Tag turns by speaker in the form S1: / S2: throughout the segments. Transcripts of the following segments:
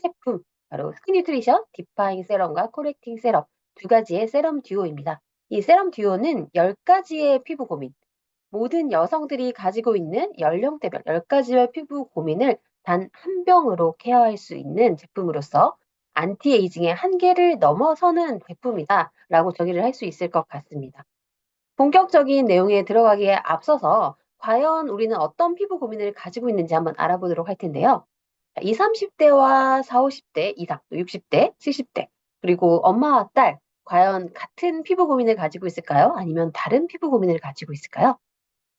S1: 제품, 바로 스킨뉴트리션 디파잉 세럼과 코렉팅 세럼 두 가지의 세럼 듀오입니다. 이 세럼 듀오는 10가지의 피부 고민, 모든 여성들이 가지고 있는 연령대별 10가지의 피부 고민을 단 한 병으로 케어할 수 있는 제품으로서 안티에이징의 한계를 넘어서는 제품이다라고 정의를 할 수 있을 것 같습니다. 본격적인 내용에 들어가기에 앞서서 과연 우리는 어떤 피부 고민을 가지고 있는지 한번 알아보도록 할 텐데요. 20, 30대와 40, 50대 이상, 또 60대, 70대, 그리고 엄마와 딸, 과연 같은 피부 고민을 가지고 있을까요? 아니면 다른 피부 고민을 가지고 있을까요?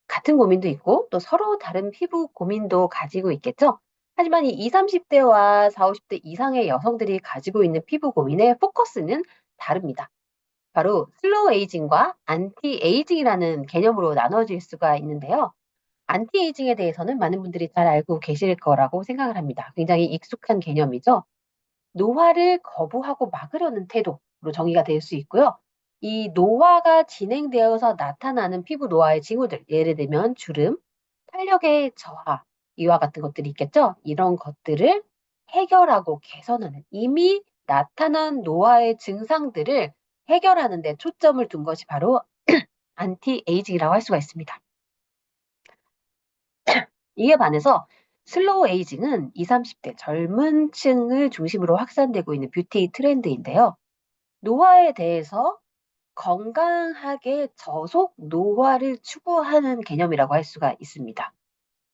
S1: 같은 고민도 있고 또 서로 다른 피부 고민도 가지고 있겠죠. 하지만 이 20, 30대와 40, 50대 이상의 여성들이 가지고 있는 피부 고민의 포커스는 다릅니다. 바로 슬로우 에이징과 안티 에이징이라는 개념으로 나눠질 수가 있는데요. 안티 에이징에 대해서는 많은 분들이 잘 알고 계실 거라고 생각을 합니다. 굉장히 익숙한 개념이죠. 노화를 거부하고 막으려는 태도로 정의가 될 수 있고요. 이 노화가 진행되어서 나타나는 피부 노화의 징후들, 예를 들면 주름, 탄력의 저하, 이와 같은 것들이 있겠죠. 이런 것들을 해결하고 개선하는, 이미 나타난 노화의 증상들을 해결하는 데 초점을 둔 것이 바로 안티 에이징이라고 할 수가 있습니다. 이에 반해서 슬로우 에이징은 20, 30대 젊은 층을 중심으로 확산되고 있는 뷰티 트렌드인데요. 노화에 대해서 건강하게 저속 노화를 추구하는 개념이라고 할 수가 있습니다.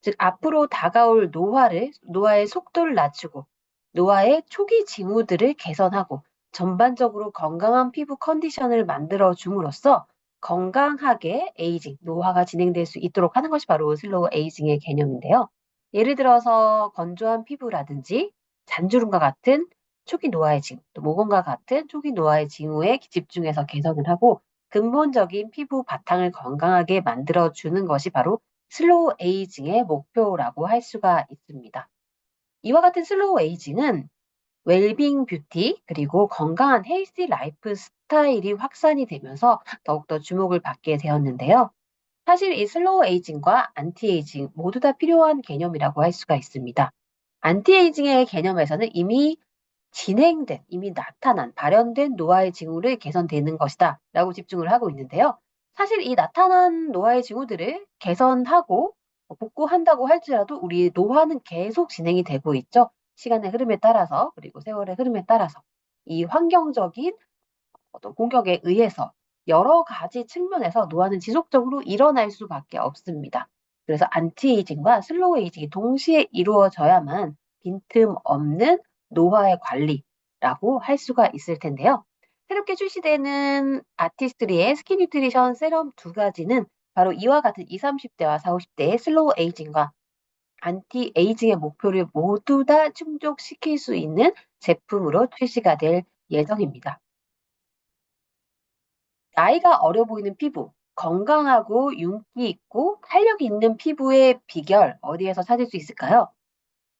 S1: 즉, 앞으로 다가올 노화의 속도를 낮추고, 노화의 초기 징후들을 개선하고, 전반적으로 건강한 피부 컨디션을 만들어 줌으로써 건강하게 에이징, 노화가 진행될 수 있도록 하는 것이 바로 슬로우 에이징의 개념인데요. 예를 들어서 건조한 피부라든지 잔주름과 같은 초기 노화의 징후, 또 모공과 같은 초기 노화의 징후에 집중해서 개선을 하고 근본적인 피부 바탕을 건강하게 만들어주는 것이 바로 슬로우 에이징의 목표라고 할 수가 있습니다. 이와 같은 슬로우 에이징은 웰빙 뷰티 그리고 건강한 헬시 라이프 스타일이 확산이 되면서 더욱더 주목을 받게 되었는데요. 사실 이 슬로우 에이징과 안티에이징 모두 다 필요한 개념이라고 할 수가 있습니다. 안티에이징의 개념에서는 이미 진행된, 이미 나타난, 발현된 노화의 징후를 개선되는 것이다 라고 집중을 하고 있는데요. 사실 이 나타난 노화의 징후들을 개선하고 복구한다고 할지라도 우리 노화는 계속 진행이 되고 있죠. 시간의 흐름에 따라서, 그리고 세월의 흐름에 따라서 이 환경적인 어떤 공격에 의해서 여러 가지 측면에서 노화는 지속적으로 일어날 수밖에 없습니다. 그래서 안티에이징과 슬로우 에이징이 동시에 이루어져야만 빈틈없는 노화의 관리라고 할 수가 있을 텐데요. 새롭게 출시되는 아티스트리의 스킨 뉴트리션 세럼 두 가지는 바로 이와 같은 20, 30대와 40, 50대의 슬로우 에이징과 안티 에이징의 목표를 모두 다 충족시킬 수 있는 제품으로 출시가 될 예정입니다. 나이가 어려 보이는 피부, 건강하고 윤기 있고 탄력 있는 피부의 비결 어디에서 찾을 수 있을까요?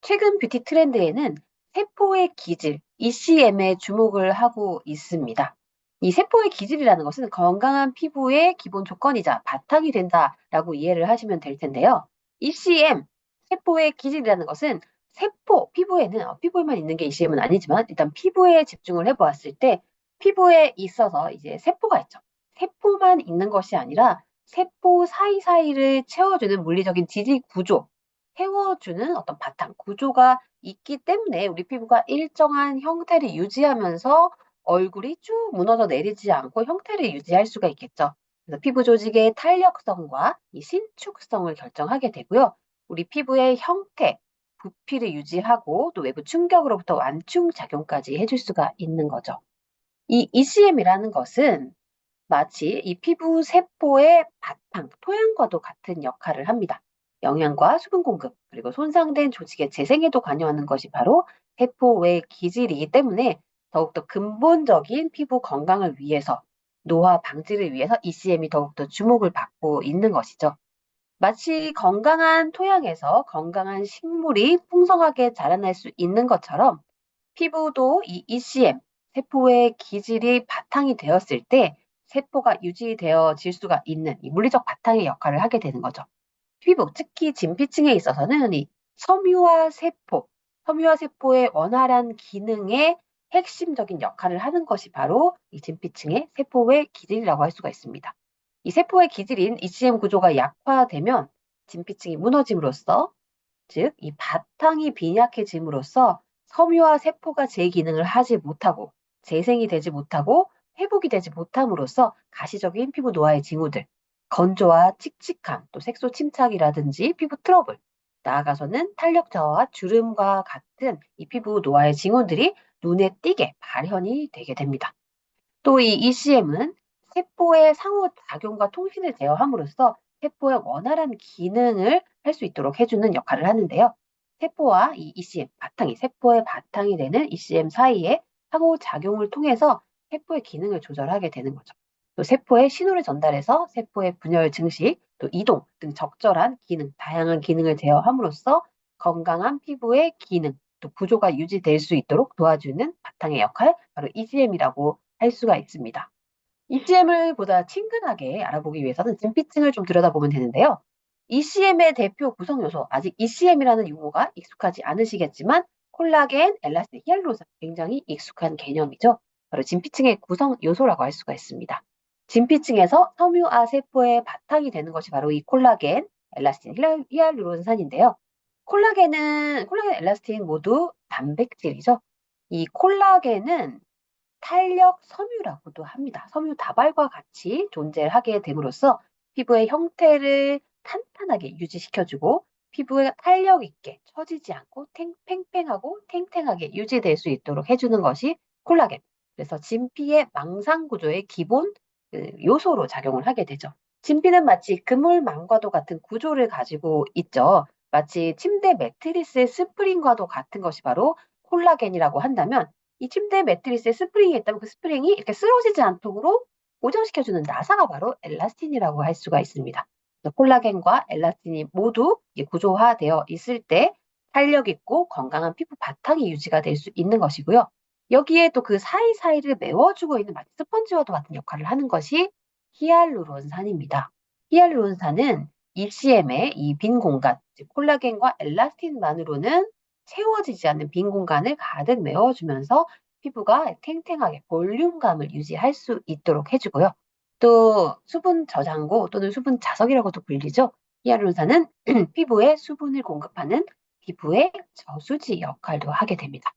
S1: 최근 뷰티 트렌드에는 세포의 기질, ECM에 주목을 하고 있습니다. 이 세포의 기질이라는 것은 건강한 피부의 기본 조건이자 바탕이 된다라고 이해를 하시면 될 텐데요. ECM, 세포의 기질이라는 것은 피부에는, 피부에만 있는 게 ECM은 아니지만 일단 피부에 집중을 해보았을 때 피부에 있어서 이제 세포가 있죠. 세포만 있는 것이 아니라 세포 사이사이를 채워주는 물리적인 지질 구조, 채워주는 어떤 바탕, 구조가 있기 때문에 우리 피부가 일정한 형태를 유지하면서 얼굴이 쭉 무너져 내리지 않고 형태를 유지할 수가 있겠죠. 그래서 피부 조직의 탄력성과 이 신축성을 결정하게 되고요. 우리 피부의 형태, 부피를 유지하고 또 외부 충격으로부터 완충 작용까지 해줄 수가 있는 거죠. 이 ECM이라는 것은 마치 이 피부 세포의 바탕, 토양과도 같은 역할을 합니다. 영양과 수분 공급, 그리고 손상된 조직의 재생에도 관여하는 것이 바로 세포의 기질이기 때문에 더욱더 근본적인 피부 건강을 위해서, 노화 방지를 위해서 ECM이 더욱더 주목을 받고 있는 것이죠. 마치 건강한 토양에서 건강한 식물이 풍성하게 자라날 수 있는 것처럼 피부도 이 ECM, 세포의 기질이 바탕이 되었을 때 세포가 유지되어질 수가 있는 이 물리적 바탕의 역할을 하게 되는 거죠. 피부, 특히 진피층에 있어서는 이 섬유화 세포, 섬유화 세포의 원활한 기능에 핵심적인 역할을 하는 것이 바로 이 진피층의 세포의 기질이라고 할 수가 있습니다. 이 세포의 기질인 ECM 구조가 약화되면 진피층이 무너짐으로써, 즉 이 바탕이 빈약해짐으로써 섬유화 세포가 제 기능을 하지 못하고 재생이 되지 못하고 회복이 되지 못함으로써 가시적인 피부 노화의 징후들, 건조와 칙칙함, 또 색소 침착이라든지 피부 트러블, 나아가서는 탄력 저하와 주름과 같은 이 피부 노화의 징후들이 눈에 띄게 발현이 되게 됩니다. 또 이 ECM은 세포의 상호작용과 통신을 제어함으로써 세포의 원활한 기능을 할 수 있도록 해주는 역할을 하는데요. 세포와 이 ECM, 세포의 바탕이 되는 ECM 사이의 상호작용을 통해서 세포의 기능을 조절하게 되는 거죠. 또 세포에 신호를 전달해서 세포의 분열 증식, 또 이동 등 적절한 기능, 다양한 기능을 제어함으로써 건강한 피부의 기능, 또 구조가 유지될 수 있도록 도와주는 바탕의 역할, 바로 ECM이라고 할 수가 있습니다. ECM을 보다 친근하게 알아보기 위해서는 진피층을 좀 들여다보면 되는데요. ECM의 대표 구성 요소, 아직 ECM이라는 용어가 익숙하지 않으시겠지만 콜라겐, 엘라스틴, 히알루론산 굉장히 익숙한 개념이죠. 바로 진피층의 구성 요소라고 할 수가 있습니다. 진피층에서 섬유화 세포의 바탕이 되는 것이 바로 이 콜라겐, 엘라스틴, 히알루론산인데요. 콜라겐, 엘라스틴 모두 단백질이죠. 이 콜라겐은 탄력 섬유라고도 합니다. 섬유 다발과 같이 존재하게 됨으로써 피부의 형태를 탄탄하게 유지시켜주고 피부에 탄력 있게 처지지 않고 팽팽하고 탱탱하게 유지될 수 있도록 해주는 것이 콜라겐. 그래서 진피의 망상 구조의 기본 요소로 작용을 하게 되죠. 진피는 마치 그물망과도 같은 구조를 가지고 있죠. 마치 침대 매트리스의 스프링과도 같은 것이 바로 콜라겐이라고 한다면 이 침대 매트리스에 스프링이 있다면 그 스프링이 이렇게 쓰러지지 않도록 고정시켜주는 나사가 바로 엘라스틴이라고 할 수가 있습니다. 콜라겐과 엘라스틴이 모두 구조화되어 있을 때 탄력 있고 건강한 피부 바탕이 유지가 될 수 있는 것이고요. 여기에 또 그 사이사이를 메워주고 있는 마치 스펀지와도 같은 역할을 하는 것이 히알루론산입니다. 히알루론산은 ECM의 이 빈 공간, 즉 콜라겐과 엘라스틴만으로는 채워지지 않는 빈 공간을 가득 메워주면서 피부가 탱탱하게 볼륨감을 유지할 수 있도록 해주고요. 또 수분 저장고 또는 수분 자석이라고도 불리죠. 히알루론산은 피부에 수분을 공급하는 피부의 저수지 역할도 하게 됩니다.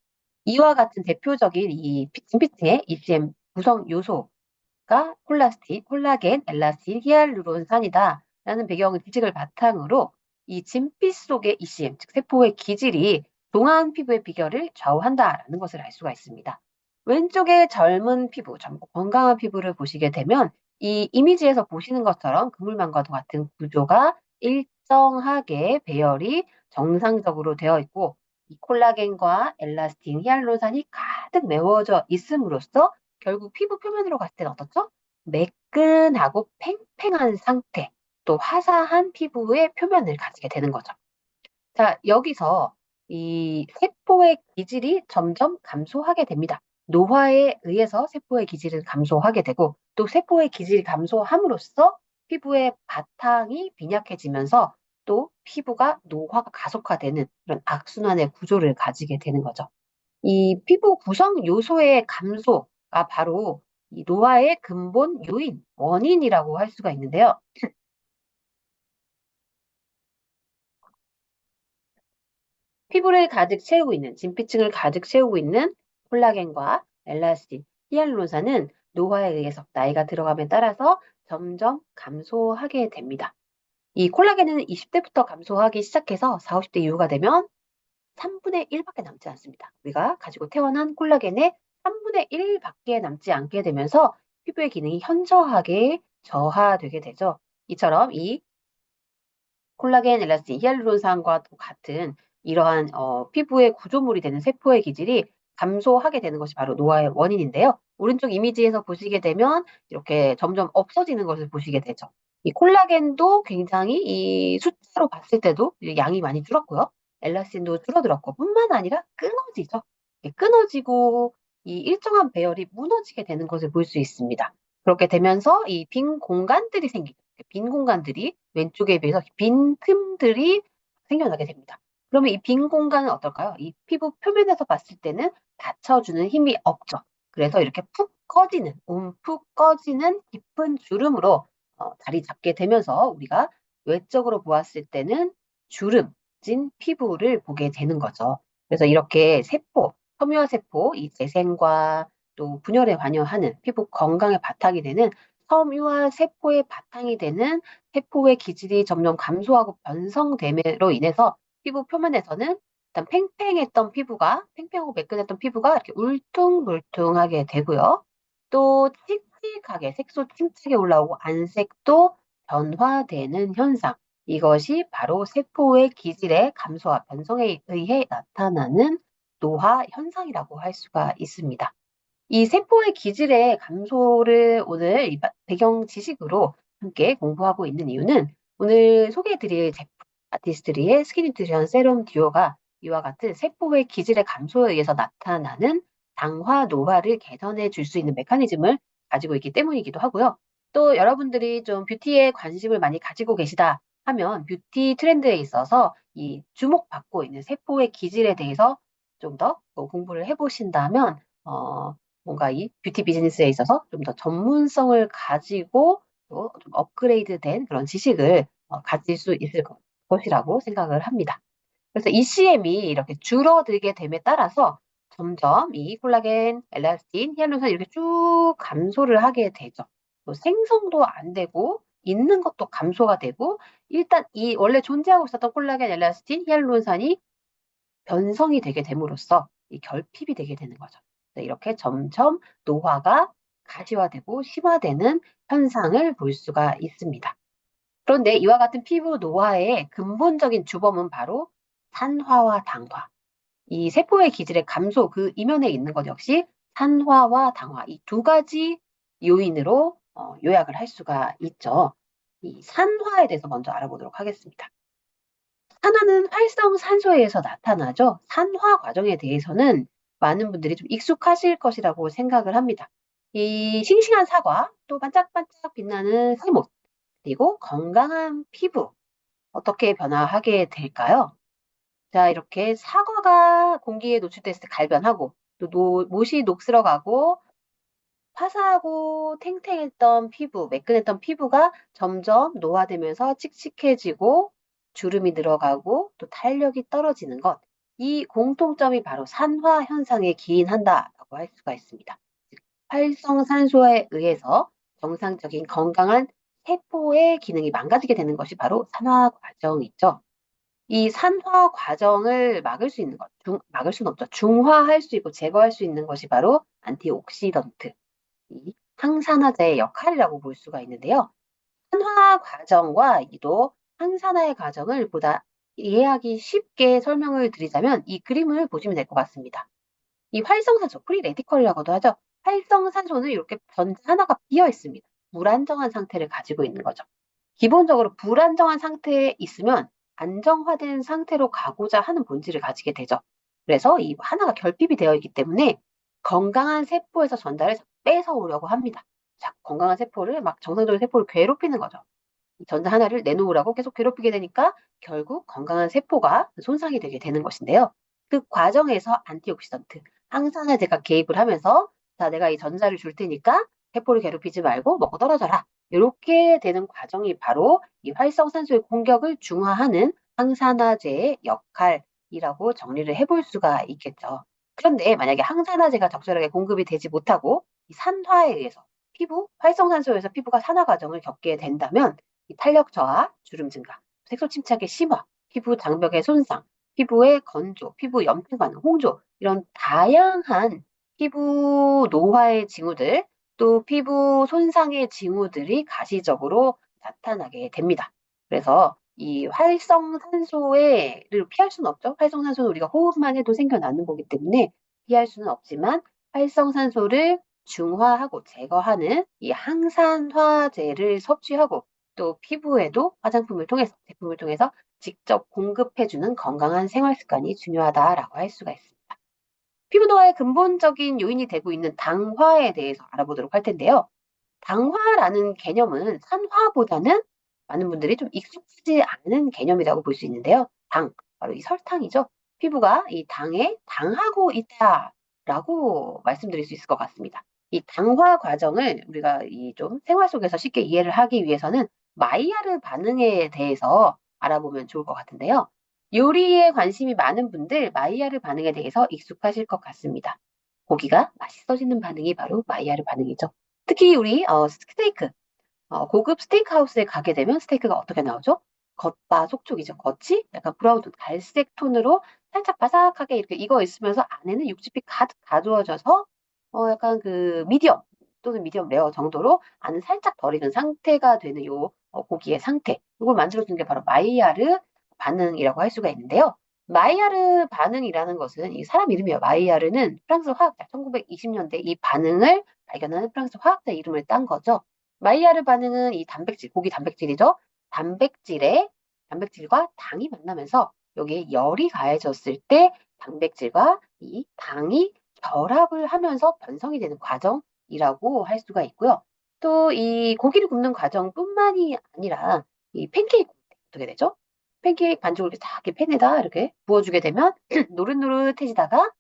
S1: 이와 같은 대표적인 이 진피층의 ECM 구성 요소가 콜라겐, 엘라스틴, 히알루론산이다라는 배경 지식을 바탕으로 이 진피 속의 ECM, 즉 세포의 기질이 동안 피부의 비결을 좌우한다라는 것을 알 수가 있습니다. 왼쪽의 젊은 피부, 젊고 건강한 피부를 보시게 되면 이 이미지에서 보시는 것처럼 그물망과도 같은 구조가 일정하게 배열이 정상적으로 되어 있고 이 콜라겐과 엘라스틴, 히알루론산이 가득 메워져 있음으로써 결국 피부 표면으로 갔을 때는 어떻죠? 매끈하고 팽팽한 상태, 또 화사한 피부의 표면을 가지게 되는 거죠. 자, 여기서 이 세포의 기질이 점점 감소하게 됩니다. 노화에 의해서 세포의 기질은 감소하게 되고 또 세포의 기질이 감소함으로써 피부의 바탕이 빈약해지면서 또 피부가 노화가 가속화되는 그런 악순환의 구조를 가지게 되는 거죠. 이 피부 구성 요소의 감소가 바로 이 노화의 근본 요인, 원인이라고 할 수가 있는데요. 피부를 가득 채우고 있는, 진피층을 가득 채우고 있는 콜라겐과 엘라스틴, 히알루론산은 노화에 의해서 나이가 들어감에 따라서 점점 감소하게 됩니다. 이 콜라겐은 20대부터 감소하기 시작해서 40, 50대 이후가 되면 3분의 1밖에 남지 않습니다. 우리가 가지고 태어난 콜라겐의 3분의 1밖에 남지 않게 되면서 피부의 기능이 현저하게 저하되게 되죠. 이처럼 이 콜라겐, 엘라스틴, 히알루론산과 같은 이러한 피부의 구조물이 되는 세포의 기질이 감소하게 되는 것이 바로 노화의 원인인데요. 오른쪽 이미지에서 보시게 되면 이렇게 점점 없어지는 것을 보시게 되죠. 이 콜라겐도 굉장히 이 숫자로 봤을 때도 양이 많이 줄었고요. 엘라스틴도 줄어들었고 뿐만 아니라 끊어지죠. 끊어지고 이 일정한 배열이 무너지게 되는 것을 볼 수 있습니다. 그렇게 되면서 이 빈 공간들이 생기죠. 빈 공간들이 왼쪽에 비해서 빈 틈들이 생겨나게 됩니다. 그러면 이 빈 공간은 어떨까요? 이 피부 표면에서 봤을 때는 받쳐주는 힘이 없죠. 그래서 이렇게 푹 꺼지는, 움푹 꺼지는 깊은 주름으로 자리 잡게 되면서 우리가 외적으로 보았을 때는 주름진 피부를 보게 되는 거죠. 그래서 이렇게 세포, 섬유화 세포, 이 재생과 또 분열에 관여하는 피부 건강의 바탕이 되는 섬유화 세포의 바탕이 되는 세포의 기질이 점점 감소하고 변성됨으로 인해서 피부 표면에서는 일단 팽팽했던 피부가, 팽팽하고 매끈했던 피부가 이렇게 울퉁불퉁하게 되고요. 또 칙칙하게 색소 침착이 올라오고 안색도 변화되는 현상. 이것이 바로 세포의 기질의 감소와 변성에 의해 나타나는 노화 현상이라고 할 수가 있습니다. 이 세포의 기질의 감소를 오늘 이 배경 지식으로 함께 공부하고 있는 이유는 오늘 소개해드릴 제품 아티스트리의 스키니트리션 세럼 듀오가 이와 같은 세포의 기질의 감소에 의해서 나타나는 당화 노화를 개선해 줄 수 있는 메커니즘을 가지고 있기 때문이기도 하고요. 또 여러분들이 좀 뷰티에 관심을 많이 가지고 계시다 하면 뷰티 트렌드에 있어서 이 주목받고 있는 세포의 기질에 대해서 좀 더 공부를 해보신다면 뭔가 이 뷰티 비즈니스에 있어서 좀 더 전문성을 가지고 또 좀 업그레이드된 그런 지식을 가질 수 있을 것이라고 생각을 합니다. 그래서 ECM이 이렇게 줄어들게 됨에 따라서 점점 이 콜라겐, 엘라스틴, 히알루론산 이렇게 쭉 감소를 하게 되죠. 또 생성도 안 되고 있는 것도 감소가 되고 일단 이 원래 존재하고 있었던 콜라겐, 엘라스틴, 히알루론산이 변성이 되게 됨으로써 이 결핍이 되게 되는 거죠. 이렇게 점점 노화가 가시화되고 심화되는 현상을 볼 수가 있습니다. 그런데 이와 같은 피부 노화의 근본적인 주범은 바로 산화와 당화. 이 세포의 기질의 감소 그 이면에 있는 것 역시 산화와 당화 이 두 가지 요인으로 요약을 할 수가 있죠. 이 산화에 대해서 먼저 알아보도록 하겠습니다. 산화는 활성산소에 의해서 나타나죠. 산화 과정에 대해서는 많은 분들이 좀 익숙하실 것이라고 생각을 합니다. 이 싱싱한 사과, 또 반짝반짝 빛나는 세못, 그리고 건강한 피부, 어떻게 변화하게 될까요? 자, 이렇게 사과가 공기에 노출됐을 때 갈변하고, 또 못이 녹슬어가고, 화사하고 탱탱했던 피부, 매끈했던 피부가 점점 노화되면서 칙칙해지고 주름이 늘어가고 또 탄력이 떨어지는 것. 이 공통점이 바로 산화 현상에 기인한다라고 할 수가 있습니다. 활성산소에 의해서 정상적인 건강한 세포의 기능이 망가지게 되는 것이 바로 산화 과정이죠. 이 산화 과정을 막을 수 있는 것, 막을 수는 없죠. 중화할 수 있고 제거할 수 있는 것이 바로 안티옥시던트, 이 항산화제의 역할이라고 볼 수가 있는데요. 산화 과정과 이도 항산화의 과정을 보다 이해하기 쉽게 설명을 드리자면 이 그림을 보시면 될 것 같습니다. 이 활성산소, 프리 레디컬이라고도 하죠. 활성산소는 이렇게 전자 하나가 비어 있습니다. 불안정한 상태를 가지고 있는 거죠. 기본적으로 불안정한 상태에 있으면 안정화된 상태로 가고자 하는 본질을 가지게 되죠. 그래서 이 하나가 결핍이 되어 있기 때문에 건강한 세포에서 전달을 뺏어오려고 합니다. 자, 건강한 세포를 막 정상적인 세포를 괴롭히는 거죠. 전자 하나를 내놓으라고 계속 괴롭히게 되니까 결국 건강한 세포가 손상이 되게 되는 것인데요. 그 과정에서 안티옥시던트, 항산화제가 개입을 하면서 자, 내가 이 전자를 줄 테니까 세포를 괴롭히지 말고 먹고 떨어져라. 이렇게 되는 과정이 바로 이 활성산소의 공격을 중화하는 항산화제의 역할이라고 정리를 해볼 수가 있겠죠. 그런데 만약에 항산화제가 적절하게 공급이 되지 못하고 이 산화에 의해서 피부, 활성산소에서 피부가 산화 과정을 겪게 된다면 이 탄력 저하, 주름 증가, 색소 침착의 심화, 피부 장벽의 손상, 피부의 건조, 피부 염증 반응, 홍조 이런 다양한 피부 노화의 징후들 또 피부 손상의 징후들이 가시적으로 나타나게 됩니다. 그래서 이 활성산소를 피할 수는 없죠. 활성산소는 우리가 호흡만 해도 생겨나는 거기 때문에 피할 수는 없지만 활성산소를 중화하고 제거하는 이 항산화제를 섭취하고 또 피부에도 화장품을 통해서 제품을 통해서 직접 공급해주는 건강한 생활 습관이 중요하다라고 할 수가 있습니다. 피부 노화의 근본적인 요인이 되고 있는 당화에 대해서 알아보도록 할 텐데요. 당화라는 개념은 산화보다는 많은 분들이 좀 익숙하지 않은 개념이라고 볼 수 있는데요. 당, 바로 이 설탕이죠. 피부가 이 당에 당하고 있다라고 말씀드릴 수 있을 것 같습니다. 이 당화 과정을 우리가 이 좀 생활 속에서 쉽게 이해를 하기 위해서는 마이야르 반응에 대해서 알아보면 좋을 것 같은데요. 요리에 관심이 많은 분들 마이야르 반응에 대해서 익숙하실 것 같습니다. 고기가 맛있어지는 반응이 바로 마이야르 반응이죠. 특히 우리 스테이크, 고급 스테이크하우스에 가게 되면 스테이크가 어떻게 나오죠? 겉바 속촉이죠. 겉이 약간 브라운 톤, 갈색 톤으로 살짝 바삭하게 이렇게 익어 있으면서 안에는 육즙이 가득 가두어져서 약간 그 미디엄 또는 미디엄 레어 정도로 안은 살짝 덜 익은 상태가 되는 요 고기의 상태. 이걸 만들어주는 게 바로 마이야르 반응이라고 할 수가 있는데요. 마이야르 반응이라는 것은 이 사람 이름이에요. 마이야르는 프랑스 화학자, 1920년대 이 반응을 발견하는 프랑스 화학자 이름을 딴 거죠. 마이야르 반응은 이 단백질, 고기 단백질이죠. 단백질과 당이 만나면서 여기에 열이 가해졌을 때 단백질과 이 당이 결합을 하면서 변성이 되는 과정이라고 할 수가 있고요. 또 이 고기를 굽는 과정뿐만이 아니라 이 팬케이크 어떻게 되죠? 팬케이크 반죽을 이렇게 딱 이렇게 팬에다 이렇게 부어주게 되면 노릇노릇해지다가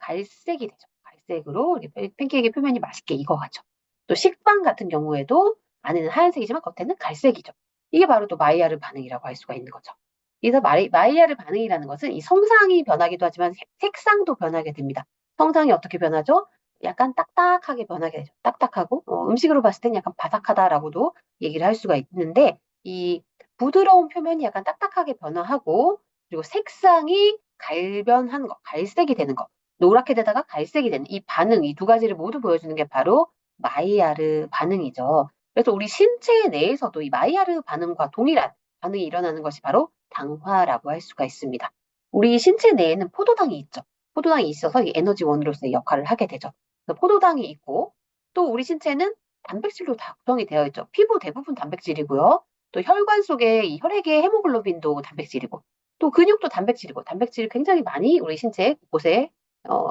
S1: 갈색이 되죠. 갈색으로 이렇게 팬케이크 표면이 맛있게 익어가죠. 또 식빵 같은 경우에도 안에는 하얀색이지만 겉에는 갈색이죠. 이게 바로 또 마이야르 반응이라고 할 수가 있는 거죠. 그래서 마이야르 반응이라는 것은 이 성상이 변하기도 하지만 색상도 변하게 됩니다. 성상이 어떻게 변하죠? 약간 딱딱하게 변하게 되죠. 딱딱하고 음식으로 봤을 땐 약간 바삭하다라고도 얘기를 할 수가 있는데 이 부드러운 표면이 약간 딱딱하게 변화하고 그리고 색상이 갈변한 거, 갈색이 되는 거, 노랗게 되다가 갈색이 되는 이 반응, 이 두 가지를 모두 보여주는 게 바로 마이야르 반응이죠. 그래서 우리 신체 내에서도 이 마이야르 반응과 동일한 반응이 일어나는 것이 바로 당화라고 할 수가 있습니다. 우리 신체 내에는 포도당이 있죠. 포도당이 있어서 이 에너지원으로서의 역할을 하게 되죠. 포도당이 있고 또 우리 신체는 단백질로 다 구성이 되어 있죠. 피부 대부분 단백질이고요. 또 혈관 속에 이 혈액의 헤모글로빈도 단백질이고 또 근육도 단백질이고 단백질이 굉장히 많이 우리 신체 곳곳에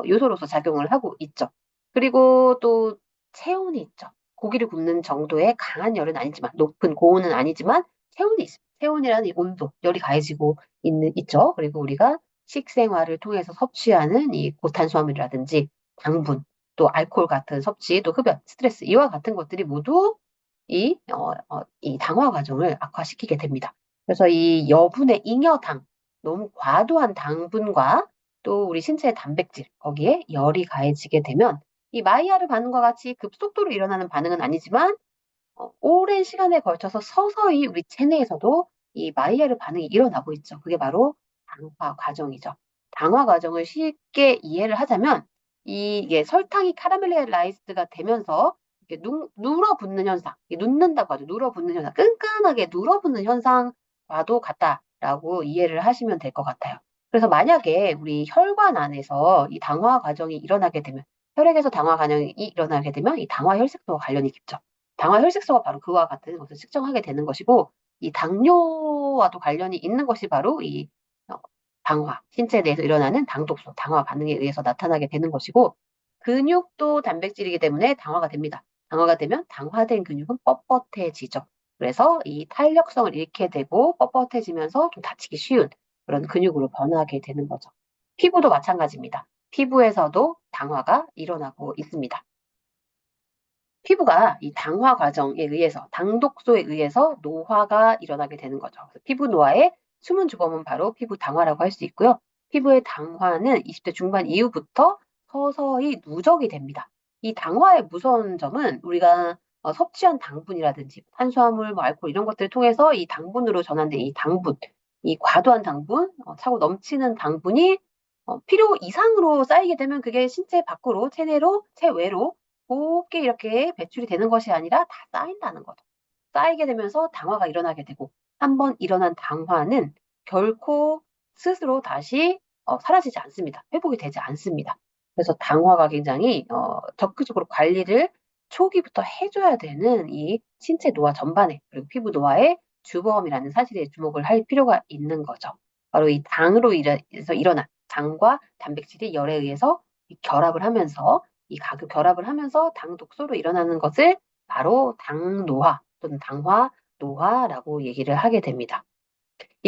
S1: 요소로서 작용을 하고 있죠. 그리고 또 체온이 있죠. 고기를 굽는 정도의 강한 열은 아니지만 높은 고온은 아니지만 체온이 있습니다. 체온이라는 이 온도, 열이 가해지고 있죠. 그리고 우리가 식생활을 통해서 섭취하는 이 고탄수화물이라든지 당분, 또 알코올 같은 섭취, 또 흡연, 스트레스 이와 같은 것들이 모두 이 당화 과정을 악화시키게 됩니다. 그래서 이 여분의 잉여당, 너무 과도한 당분과 또 우리 신체의 단백질, 거기에 열이 가해지게 되면 이 마이야르 반응과 같이 급속도로 일어나는 반응은 아니지만 오랜 시간에 걸쳐서 서서히 우리 체내에서도 이 마이야르 반응이 일어나고 있죠. 그게 바로 당화 과정이죠. 당화 과정을 쉽게 이해를 하자면 이게 설탕이 카라멜라이즈가 되면서 이렇게 눌어붙는 현상, 눕는다고 하죠. 눌어붙는 현상, 끈끈하게 눌어붙는 현상과도 같다라고 이해를 하시면 될 것 같아요. 그래서 만약에 우리 혈관 안에서 이 당화 과정이 일어나게 되면 혈액에서 당화 과정이 일어나게 되면 이 당화 혈색소와 관련이 깊죠. 당화 혈색소가 바로 그와 같은 것을 측정하게 되는 것이고 이 당뇨와도 관련이 있는 것이 바로 이 당화, 신체 내에서 일어나는 당독소, 당화 반응에 의해서 나타나게 되는 것이고 근육도 단백질이기 때문에 당화가 됩니다. 당화가 되면 당화된 근육은 뻣뻣해지죠. 그래서 이 탄력성을 잃게 되고 뻣뻣해지면서 좀 다치기 쉬운 그런 근육으로 변하게 되는 거죠. 피부도 마찬가지입니다. 피부에서도 당화가 일어나고 있습니다. 피부가 이 당화 과정에 의해서 당독소에 의해서 노화가 일어나게 되는 거죠. 피부 노화의 숨은 주범은 바로 피부 당화라고 할 수 있고요. 피부의 당화는 20대 중반 이후부터 서서히 누적이 됩니다. 이 당화의 무서운 점은 우리가 섭취한 당분이라든지 탄수화물, 뭐 알코올 이런 것들을 통해서 이 당분으로 전환된 이 당분, 이 과도한 당분, 차고 넘치는 당분이 필요 이상으로 쌓이게 되면 그게 신체 밖으로, 체내로, 체외로 곱게 이렇게 배출이 되는 것이 아니라 다 쌓인다는 거죠. 쌓이게 되면서 당화가 일어나게 되고 한 번 일어난 당화는 결코 스스로 다시 사라지지 않습니다. 회복이 되지 않습니다. 그래서 당화가 굉장히 적극적으로 관리를 초기부터 해줘야 되는 이 신체 노화 전반에 그리고 피부 노화의 주범이라는 사실에 주목을 할 필요가 있는 거죠. 바로 이 당으로 인해서 일어난 당과 단백질이 열에 의해서 결합을 하면서 이 가격 결합을 하면서 당 독소로 일어나는 것을 바로 당노화 또는 당화 노화라고 얘기를 하게 됩니다.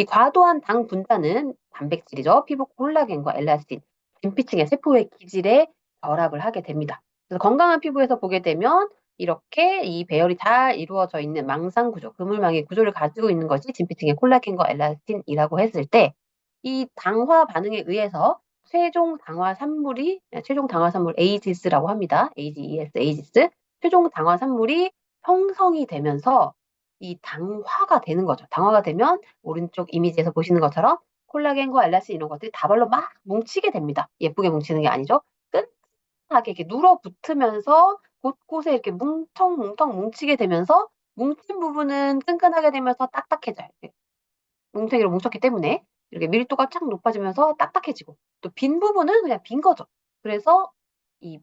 S1: 이 과도한 당 분자는 단백질이죠. 피부 콜라겐과 엘라스틴, 진피층의 세포의 기질에 결합을 하게 됩니다. 그래서 건강한 피부에서 보게 되면 이렇게 이 배열이 잘 이루어져 있는 망상 구조, 그물망의 구조를 가지고 있는 것이 진피층의 콜라겐과 엘라스틴이라고 했을 때, 이 당화 반응에 의해서 최종 당화 산물 에이지스라고 합니다. AGES, 에이지스. 최종 당화 산물이 형성이 되면서 이 당화가 되는 거죠. 당화가 되면 오른쪽 이미지에서 보시는 것처럼 콜라겐과 엘라스틴 이런 것들이 다발로 막 뭉치게 됩니다. 예쁘게 뭉치는 게 아니죠. 끈하게 이렇게 눌어붙으면서 곳곳에 이렇게 뭉텅뭉텅 뭉치게 되면서 뭉친 부분은 끈끈하게 되면서 딱딱해져요. 뭉탱이로 뭉쳤기 때문에 이렇게 밀도가 쫙 높아지면서 딱딱해지고, 또 빈 부분은 그냥 빈 거죠. 그래서 이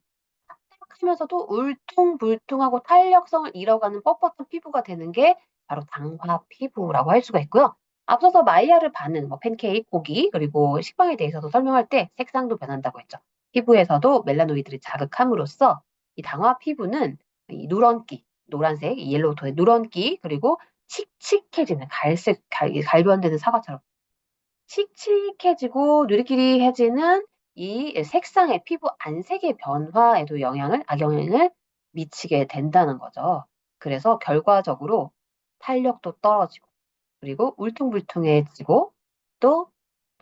S1: 딱딱하면서도 울퉁불퉁하고 탄력성을 잃어가는 뻣뻣한 피부가 되는 게 바로 당화 피부라고 할 수가 있고요. 앞서서 마이야르 반응, 팬케이크, 고기, 그리고 식빵에 대해서도 설명할 때 색상도 변한다고 했죠. 피부에서도 멜라노이드를 자극함으로써 이 당화 피부는 이 누런기, 노란색, 이 옐로우 톤의 누런기, 그리고 칙칙해지는 갈변되는 사과처럼 칙칙해지고 누리끼리해지는 이 색상의 피부 안색의 변화에도 악영향을 미치게 된다는 거죠. 그래서 결과적으로 탄력도 떨어지고, 그리고 울퉁불퉁해지고, 또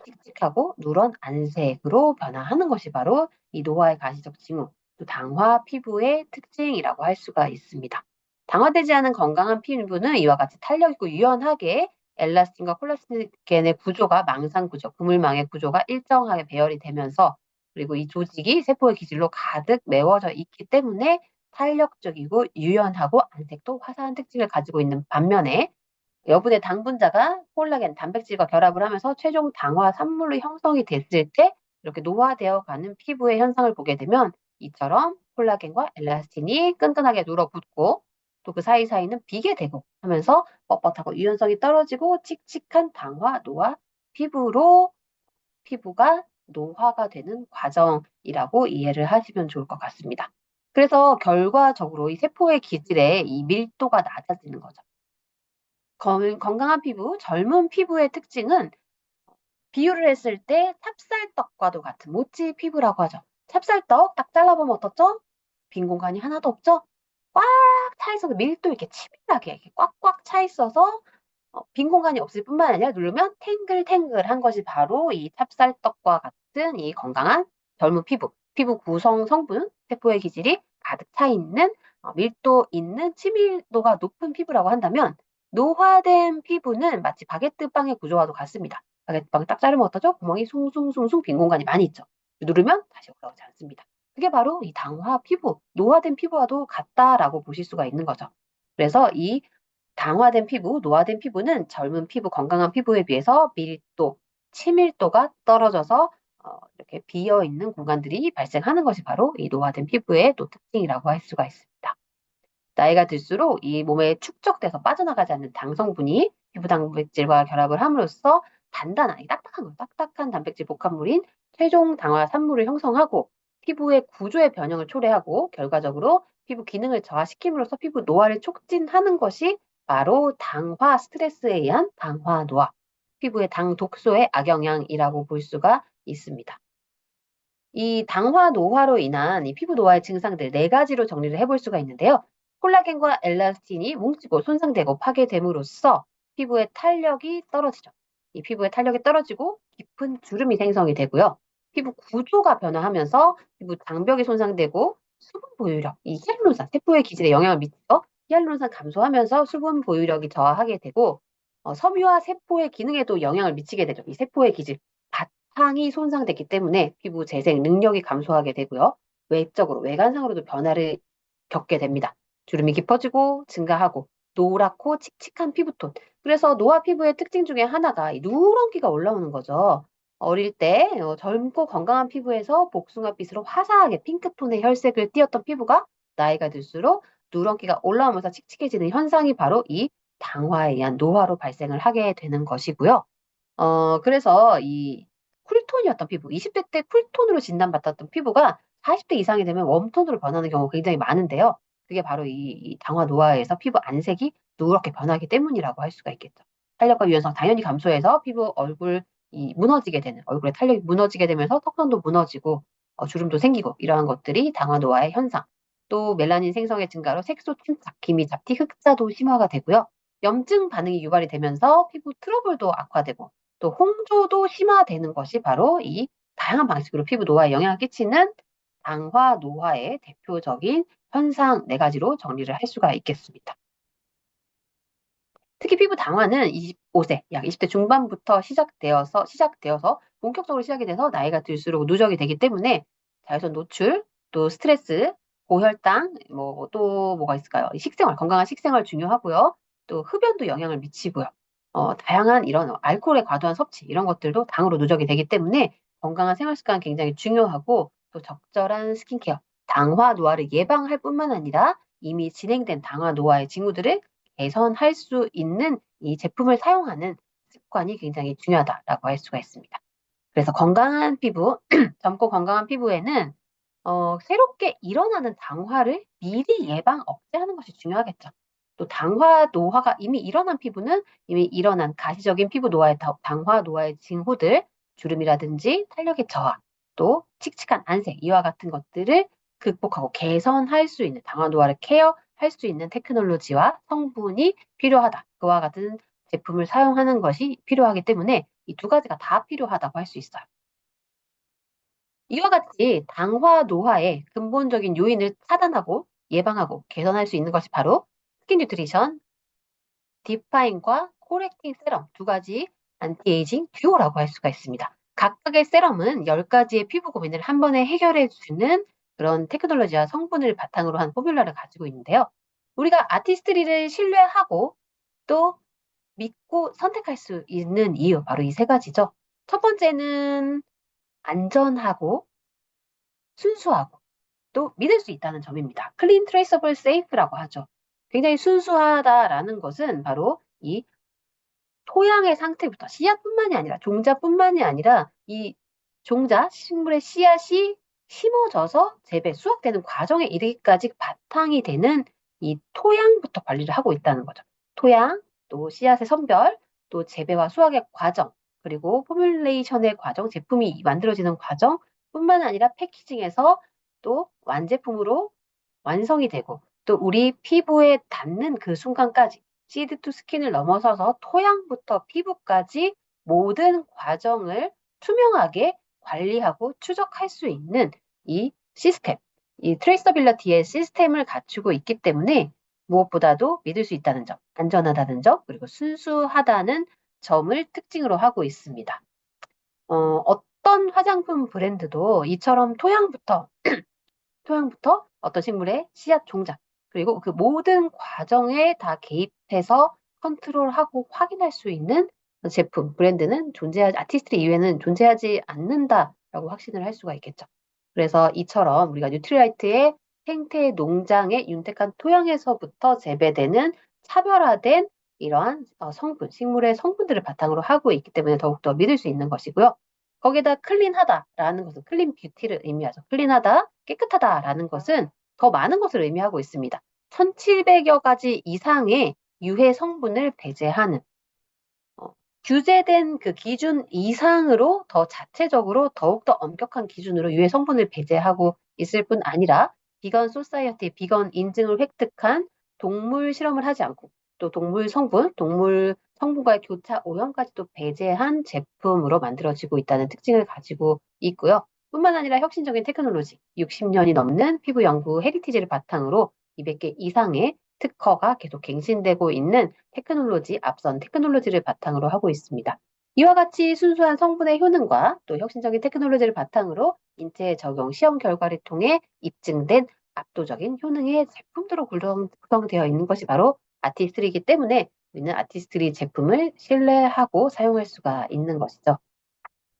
S1: 칙칙하고 누런 안색으로 변화하는 것이 바로 이 노화의 가시적 징후, 또 당화 피부의 특징이라고 할 수가 있습니다. 당화되지 않은 건강한 피부는 이와 같이 탄력 있고 유연하게 엘라스틴과 콜라겐의 구조가 망상 구조, 그물망의 구조가 일정하게 배열이 되면서, 그리고 이 조직이 세포의 기질로 가득 메워져 있기 때문에 탄력적이고 유연하고 안색도 화사한 특징을 가지고 있는 반면에, 여분의 당 분자가 콜라겐, 단백질과 결합을 하면서 최종 당화 산물로 형성이 됐을 때 이렇게 노화되어 가는 피부의 현상을 보게 되면, 이처럼 콜라겐과 엘라스틴이 끈끈하게 눌어붙고, 또 그 사이사이는 비게 되고 하면서 뻣뻣하고 유연성이 떨어지고 칙칙한 당화, 노화 피부로 피부가 노화가 되는 과정이라고 이해를 하시면 좋을 것 같습니다. 그래서 결과적으로 이 세포의 기질에 이 밀도가 낮아지는 거죠. 건강한 피부, 젊은 피부의 특징은 비유를 했을 때 찹쌀떡과도 같은 모찌 피부라고 하죠. 찹쌀떡 딱 잘라보면 어떻죠? 빈 공간이 하나도 없죠? 꽉 차 있어서 밀도 이렇게 치밀하게 이렇게 꽉꽉 차 있어서 빈 공간이 없을 뿐만 아니라 누르면 탱글탱글한 것이 바로 이 찹쌀떡과 같은 이 건강한 젊은 피부 구성 성분, 세포의 기질이 가득 차 있는 밀도 있는 치밀도가 높은 피부라고 한다면, 노화된 피부는 마치 바게트 빵의 구조와도 같습니다. 바게트 빵 딱 자르면 어떠죠? 구멍이 숭숭숭숭 빈 공간이 많이 있죠. 누르면 다시 올라오지 않습니다. 그게 바로 이 당화 피부, 노화된 피부와도 같다라고 보실 수가 있는 거죠. 그래서 이 당화된 피부, 노화된 피부는 젊은 피부, 건강한 피부에 비해서 밀도, 치밀도가 떨어져서 이렇게 비어 있는 공간들이 발생하는 것이 바로 이 노화된 피부의 또 특징이라고 할 수가 있습니다. 나이가 들수록 이 몸에 축적돼서 빠져나가지 않는 당 성분이 피부 단백질과 결합을 함으로써 단단한, 딱딱한 단백질 복합물인 최종 당화 산물을 형성하고 피부의 구조의 변형을 초래하고, 결과적으로 피부 기능을 저하시킴으로써 피부 노화를 촉진하는 것이 바로 당화 스트레스에 의한 당화 노화, 피부의 당 독소의 악영향이라고 볼 수가 있습니다. 이 당화 노화로 인한 이 피부 노화의 증상들 4가지로 정리를 해볼 수가 있는데요. 콜라겐과 엘라스틴이 뭉치고 손상되고 파괴됨으로써 피부의 탄력이 떨어지죠. 이 피부의 탄력이 떨어지고 깊은 주름이 생성이 되고요. 피부 구조가 변화하면서 피부 장벽이 손상되고 수분 보유력, 이 히알루론산, 세포의 기질에 영향을 미치죠. 히알루론산 감소하면서 수분 보유력이 저하하게 되고, 섬유와 세포의 기능에도 영향을 미치게 되죠. 이 세포의 기질, 바탕이 손상됐기 때문에 피부 재생 능력이 감소하게 되고요. 외적으로, 외관상으로도 변화를 겪게 됩니다. 주름이 깊어지고 증가하고 노랗고 칙칙한 피부톤. 그래서 노화 피부의 특징 중에 하나가 이 누런기가 올라오는 거죠. 어릴 때 젊고 건강한 피부에서 복숭아빛으로 화사하게 핑크톤의 혈색을 띠었던 피부가 나이가 들수록 누런기가 올라오면서 칙칙해지는 현상이 바로 이 당화에 의한 노화로 발생을 하게 되는 것이고요. 그래서 이 쿨톤이었던 피부, 20대 때 쿨톤으로 진단받았던 피부가 40대 이상이 되면 웜톤으로 변하는 경우가 굉장히 많은데요. 그게 바로 이 당화 노화에서 피부 안색이 누렇게 변하기 때문이라고 할 수가 있겠죠. 탄력과 유연성 당연히 감소해서 피부 얼굴이 무너지게 되는, 얼굴의 탄력이 무너지게 되면서 턱선도 무너지고 주름도 생기고 이러한 것들이 당화 노화의 현상. 또 멜라닌 생성의 증가로 색소 침착, 기미 잡티, 흑자도 심화가 되고요. 염증 반응이 유발이 되면서 피부 트러블도 악화되고 또 홍조도 심화되는 것이 바로 이 다양한 방식으로 피부 노화에 영향을 끼치는 당화 노화의 대표적인 현상 네 가지로 정리를 할 수가 있겠습니다. 특히 피부 당화는 25세, 약 20대 중반부터 시작되어서 본격적으로 시작이 돼서 나이가 들수록 누적이 되기 때문에 자외선 노출, 또 스트레스, 고혈당, 뭐 또 뭐가 있을까요? 식생활, 건강한 식생활 중요하고요. 또 흡연도 영향을 미치고요. 다양한 이런 알코올의 과도한 섭취 이런 것들도 당으로 누적이 되기 때문에 건강한 생활 습관 굉장히 중요하고 또 적절한 스킨케어, 당화 노화를 예방할 뿐만 아니라 이미 진행된 당화 노화의 징후들을 개선할 수 있는 이 제품을 사용하는 습관이 굉장히 중요하다라고 할 수가 있습니다. 그래서 건강한 피부, 젊고 건강한 피부에는 새롭게 일어나는 당화를 미리 예방 억제하는 것이 중요하겠죠. 또 당화 노화가 이미 일어난 피부는 이미 일어난 가시적인 피부 노화의 당화 노화의 징후들, 주름이라든지 탄력의 저하, 또 칙칙한 안색 이와 같은 것들을 극복하고 개선할 수 있는 당화 노화를 케어할 수 있는 테크놀로지와 성분이 필요하다. 그와 같은 제품을 사용하는 것이 필요하기 때문에 이 두 가지가 다 필요하다고 할 수 있어요. 이와 같이 당화 노화의 근본적인 요인을 차단하고 예방하고 개선할 수 있는 것이 바로 스킨 뉴트리션, 디파인과 코렉팅 세럼 두 가지 안티에이징 듀오라고 할 수가 있습니다. 각각의 세럼은 10가지의 피부 고민을 한 번에 해결해 주는 그런 테크놀로지와 성분을 바탕으로 한 포뮬러를 가지고 있는데요. 우리가 아티스트리를 신뢰하고 또 믿고 선택할 수 있는 이유 바로 이 세 가지죠. 첫 번째는 안전하고 순수하고 또 믿을 수 있다는 점입니다. clean, traceable, safe라고 하죠. 굉장히 순수하다라는 것은 바로 이 토양의 상태부터 씨앗뿐만이 아니라 종자뿐만이 아니라 이 종자, 식물의 씨앗이 심어져서 재배, 수확되는 과정에 이르기까지 바탕이 되는 이 토양부터 관리를 하고 있다는 거죠. 토양, 또 씨앗의 선별, 또 재배와 수확의 과정, 그리고 포뮬레이션의 과정, 제품이 만들어지는 과정뿐만 아니라 패키징에서 또 완제품으로 완성이 되고 또 우리 피부에 닿는 그 순간까지 시드 투 스킨을 넘어서서 토양부터 피부까지 모든 과정을 투명하게 관리하고 추적할 수 있는 이 시스템, 이 트레이서빌리티의 시스템을 갖추고 있기 때문에 무엇보다도 믿을 수 있다는 점, 안전하다는 점, 그리고 순수하다는 점을 특징으로 하고 있습니다. 어떤 화장품 브랜드도 이처럼 토양부터 어떤 식물의 씨앗 종자, 그리고 그 모든 과정에 다 개입해서 컨트롤하고 확인할 수 있는 제품, 브랜드는 아티스트리 이외에는 존재하지 않는다라고 확신을 할 수가 있겠죠. 그래서 이처럼 우리가 뉴트리라이트의 생태 농장의 윤택한 토양에서부터 재배되는 차별화된 이러한 성분, 식물의 성분들을 바탕으로 하고 있기 때문에 더욱더 믿을 수 있는 것이고요. 거기다 클린하다라는 것은 클린 뷰티를 의미하죠. 클린하다, 깨끗하다라는 것은 더 많은 것을 의미하고 있습니다. 1,700여 가지 이상의 유해 성분을 배제하는 규제된 그 기준 이상으로 더 자체적으로 더욱더 엄격한 기준으로 유해 성분을 배제하고 있을 뿐 아니라 비건 소사이어티 비건 인증을 획득한 동물 실험을 하지 않고 또 동물 성분과의 교차 오염까지도 배제한 제품으로 만들어지고 있다는 특징을 가지고 있고요. 뿐만 아니라 혁신적인 테크놀로지, 60년이 넘는 피부 연구 헤리티지를 바탕으로 200개 이상의 특허가 계속 갱신되고 있는 앞선 테크놀로지를 바탕으로 하고 있습니다. 이와 같이 순수한 성분의 효능과 또 혁신적인 테크놀로지를 바탕으로 인체에 적용 시험 결과를 통해 입증된 압도적인 효능의 제품들로 구성되어 있는 것이 바로 아티스트리이기 때문에 우리는 아티스트리 제품을 신뢰하고 사용할 수가 있는 것이죠.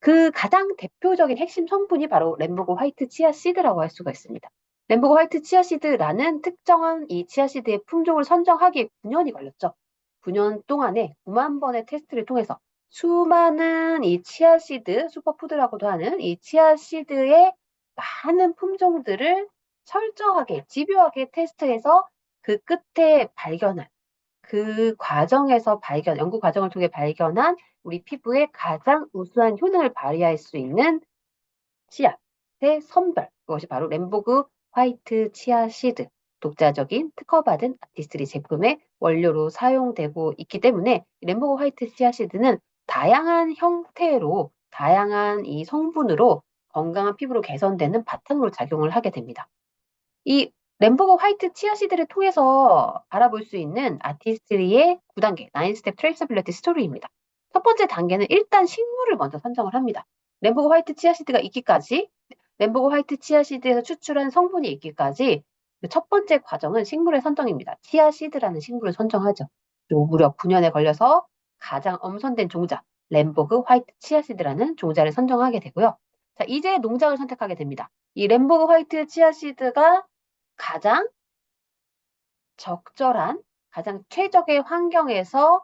S1: 그 가장 대표적인 핵심 성분이 바로 램보고 화이트 치아씨드라고 할 수가 있습니다. 램보고 화이트 치아씨드라는 특정한 이 치아씨드의 품종을 선정하기에 9년이 걸렸죠. 9년 동안에 9만 번의 테스트를 통해서 수많은 이 치아씨드, 슈퍼푸드라고도 하는 이 치아씨드의 많은 품종들을 철저하게, 집요하게 테스트해서 그 끝에 발견한 그 과정에서 연구 과정을 통해 발견한 우리 피부에 가장 우수한 효능을 발휘할 수 있는 씨앗의 선별, 그것이 바로 램보그 화이트 치아시드, 독자적인 특허받은 아티스트리 제품의 원료로 사용되고 있기 때문에 램보그 화이트 치아시드는 다양한 형태로, 다양한 이 성분으로 건강한 피부로 개선되는 바탕으로 작용을 하게 됩니다. 이 램보그 화이트 치아시드를 통해서 알아볼 수 있는 아티스트리의 9단계, 9스텝 트레이서빌리티 스토리입니다. 첫 번째 단계는 일단 식물을 먼저 선정을 합니다. 램보그 화이트 치아시드가 있기까지, 램보그 화이트 치아시드에서 추출한 성분이 있기까지 그첫 번째 과정은 식물의 선정입니다. 치아시드라는 식물을 선정하죠. 그리고 무려 9년에 걸려서 가장 엄선된 종자, 램보그 화이트 치아시드라는 종자를 선정하게 되고요. 자, 이제 농장을 선택하게 됩니다. 이 램보그 화이트 치아시드가 가장 적절한, 가장 최적의 환경에서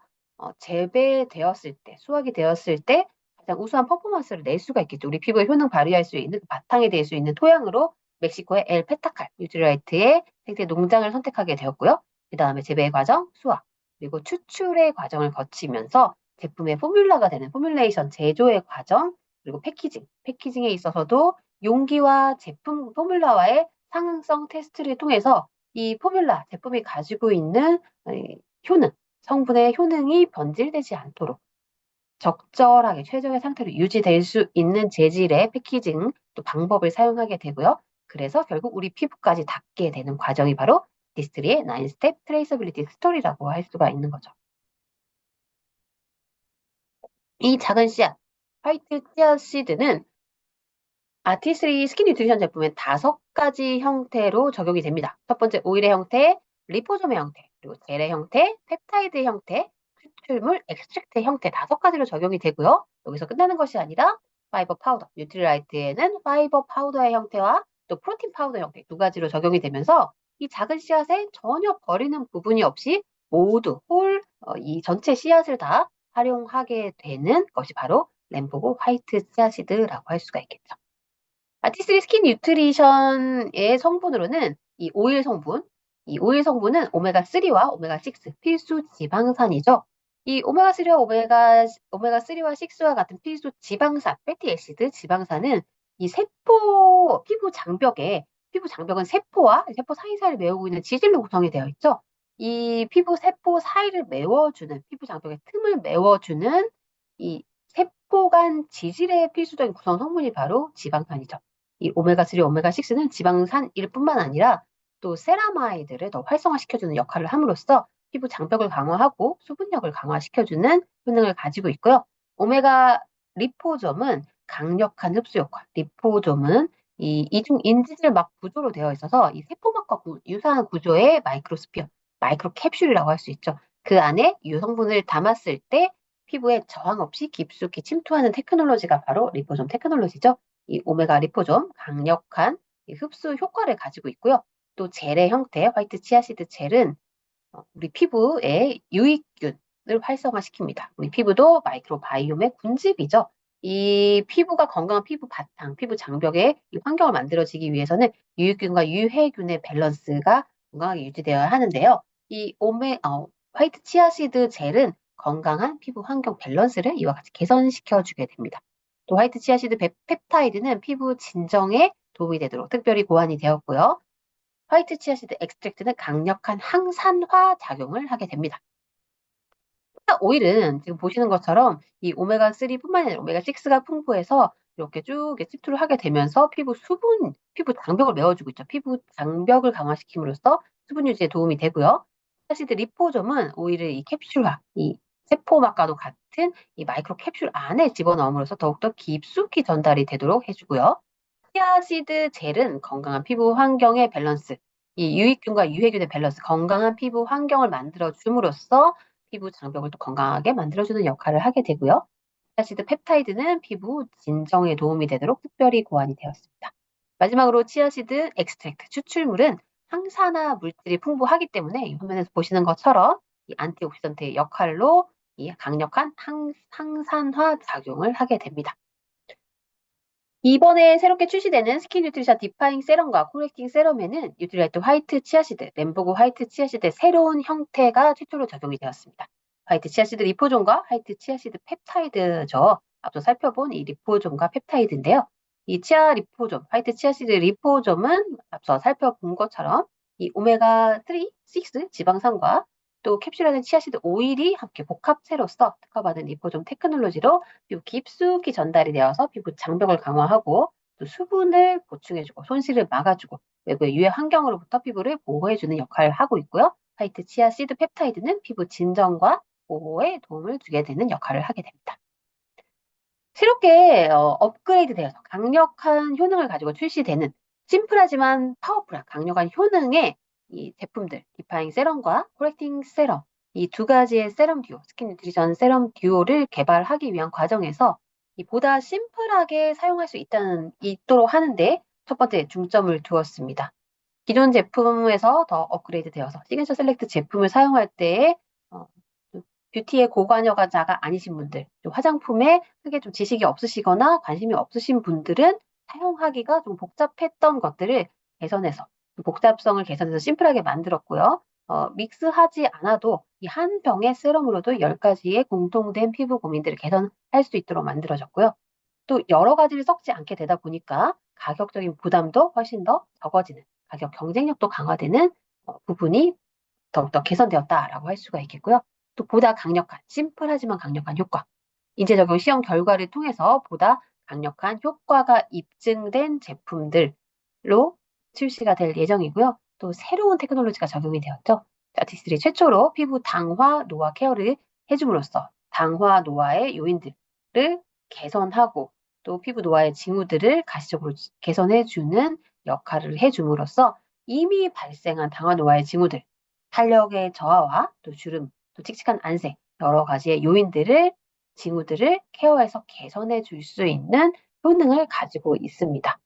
S1: 재배되었을 때, 수확이 되었을 때 가장 우수한 퍼포먼스를 낼 수가 있겠죠. 우리 피부에 효능 발휘할 수 있는 바탕이 될 수 있는 토양으로 멕시코의 엘 페타칼 뉴트리라이트의 생태 농장을 선택하게 되었고요. 그 다음에 재배 과정, 수확, 그리고 추출의 과정을 거치면서 제품의 포뮬러가 되는 포뮬레이션 제조의 과정, 그리고 패키징에 있어서도 용기와 제품 포뮬러와의 상응성 테스트를 통해서 이 포뮬라 제품이 가지고 있는 효능, 성분의 효능이 변질되지 않도록 적절하게 최적의 상태로 유지될 수 있는 재질의 패키징 또 방법을 사용하게 되고요. 그래서 결국 우리 피부까지 닿게 되는 과정이 바로 디스트리의 9스텝 트레이서빌리티 스토리라고 할 수가 있는 거죠. 이 작은 씨앗, 화이트 씨앗 시드는 아티스리 스킨 뉴트리션 제품엔 5가지 형태로 적용이 됩니다. 첫 번째 오일의 형태, 리포솜의 형태, 그리고 젤의 형태, 펩타이드 형태, 추출물, 엑스트랙트 형태 5가지로 적용이 되고요. 여기서 끝나는 것이 아니라 파이버 파우더, 뉴트리라이트에는 파이버 파우더의 형태와 또 프로틴 파우더 형태 2가지로 적용이 되면서 이 작은 씨앗에 전혀 버리는 부분이 없이 모두 이 전체 씨앗을 다 활용하게 되는 것이 바로 램보그 화이트 씨앗이드라고 할 수가 있겠죠. 아티스리 스킨 뉴트리션의 성분으로는 이 오일 성분은 오메가3와 오메가6 필수 지방산이죠. 이 오메가3와 오메가3와 6와 같은 필수 지방산, 패티 애시드 지방산은 이 피부 장벽은 세포와 세포 사이사이를 메우고 있는 지질로 구성이 되어 있죠. 이 피부 세포 사이를 메워주는, 피부 장벽의 틈을 메워주는 이 세포 간 지질의 필수적인 구성 성분이 바로 지방산이죠. 이 오메가3, 오메가6는 지방산일 뿐만 아니라 또 세라마이드를 더 활성화시켜주는 역할을 함으로써 피부 장벽을 강화하고 수분력을 강화시켜주는 효능을 가지고 있고요. 오메가 리포좀은 강력한 흡수 효과, 리포좀은 이 이중 인지질 막 구조로 되어 있어서 이 세포막과 유사한 구조의 마이크로스피어, 마이크로 캡슐이라고 할 수 있죠. 그 안에 유성분을 담았을 때 피부에 저항 없이 깊숙이 침투하는 테크놀로지가 바로 리포좀 테크놀로지죠. 이 오메가 리포좀 강력한 흡수 효과를 가지고 있고요. 또 젤의 형태, 화이트 치아시드 젤은 우리 피부의 유익균을 활성화시킵니다. 우리 피부도 마이크로바이옴의 군집이죠. 이 피부가 건강한 피부 바탕, 피부 장벽의 이 환경을 만들어지기 위해서는 유익균과 유해균의 밸런스가 건강하게 유지되어야 하는데요. 화이트 치아시드 젤은 건강한 피부 환경 밸런스를 이와 같이 개선시켜주게 됩니다. 또 화이트 치아시드 펩타이드는 피부 진정에 도움이 되도록 특별히 고안이 되었고요. 화이트 치아시드 엑스트랙트는 강력한 항산화 작용을 하게 됩니다. 오일은 지금 보시는 것처럼 이 오메가3뿐만 아니라 오메가6가 풍부해서 이렇게 쭉 습출을 하게 되면서 피부 장벽을 메워주고 있죠. 피부 장벽을 강화시킴으로써 수분 유지에 도움이 되고요. 치아시드 리포좀은 오일을 이 캡슐화, 이 세포막과도 같은 이 마이크로 캡슐 안에 집어넣음으로써 더욱더 깊숙이 전달이 되도록 해주고요. 치아시드 젤은 건강한 피부 환경의 밸런스, 이 유익균과 유해균의 밸런스, 건강한 피부 환경을 만들어 줌으로써 피부 장벽을 또 건강하게 만들어주는 역할을 하게 되고요. 치아시드 펩타이드는 피부 진정에 도움이 되도록 특별히 고안이 되었습니다. 마지막으로 치아시드 엑스트랙트 추출물은 항산화 물질이 풍부하기 때문에 이 화면에서 보시는 것처럼 이 안티옥시던트의 역할로 이 강력한 항산화 작용을 하게 됩니다. 이번에 새롭게 출시되는 스킨 뉴트리션 디파잉 세럼과 코렉팅 세럼에는 뉴트리라이트 화이트 치아시드, 램보그 화이트 치아시드의 새로운 형태가 최초로 적용이 되었습니다. 화이트 치아시드 리포존과 화이트 치아시드 펩타이드죠. 앞서 살펴본 이 리포존과 펩타이드인데요. 이 치아 리포존, 화이트 치아시드 리포존은 앞서 살펴본 것처럼 이 오메가3, 6 지방산과 또 캡슐화된 치아시드 오일이 함께 복합체로서 특허받은 리포존 테크놀로지로 피부 깊숙이 전달이 되어서 피부 장벽을 강화하고 또 수분을 보충해주고 손실을 막아주고 외부의 유해 환경으로부터 피부를 보호해주는 역할을 하고 있고요. 화이트 치아시드 펩타이드는 피부 진정과 보호에 도움을 주게 되는 역할을 하게 됩니다. 새롭게 업그레이드 되어서 강력한 효능을 가지고 출시되는 심플하지만 파워풀한 강력한 효능의 이 제품들 디파잉 세럼과 코렉팅 세럼 이 두 가지의 세럼 듀오 스킨 뉴트리션 세럼 듀오를 개발하기 위한 과정에서 이 보다 심플하게 사용할 수 있도록 하는데 첫 번째 중점을 두었습니다. 기존 제품에서 더 업그레이드 되어서 시그니처 셀렉트 제품을 사용할 때에 어, 뷰티의 고관여자가 아니신 분들, 화장품에 크게 좀 지식이 없으시거나 관심이 없으신 분들은 사용하기가 좀 복잡했던 것들을 개선해서 복잡성을 개선해서 심플하게 만들었고요. 믹스하지 않아도 이 한 병의 세럼으로도 10가지의 공통된 피부 고민들을 개선할 수 있도록 만들어졌고요. 또 여러 가지를 섞지 않게 되다 보니까 가격적인 부담도 훨씬 더 적어지는, 가격 경쟁력도 강화되는 부분이 더욱더 개선되었다라고 할 수가 있겠고요. 또 보다 강력한, 심플하지만 강력한 효과. 인체 적용 시험 결과를 통해서 보다 강력한 효과가 입증된 제품들로 출시가 될 예정이고요. 또 새로운 테크놀로지가 적용이 되었죠. 아티스트리 최초로 피부 당화 노화 케어를 해줌으로써 당화 노화의 요인들을 개선하고 또 피부 노화의 징후들을 가시적으로 개선해주는 역할을 해줌으로써 이미 발생한 당화 노화의 징후들, 탄력의 저하와 또 주름, 또 칙칙한 안색, 여러 가지의 요인들을 징후들을 케어해서 개선해 줄 수 있는 효능을 가지고 있습니다.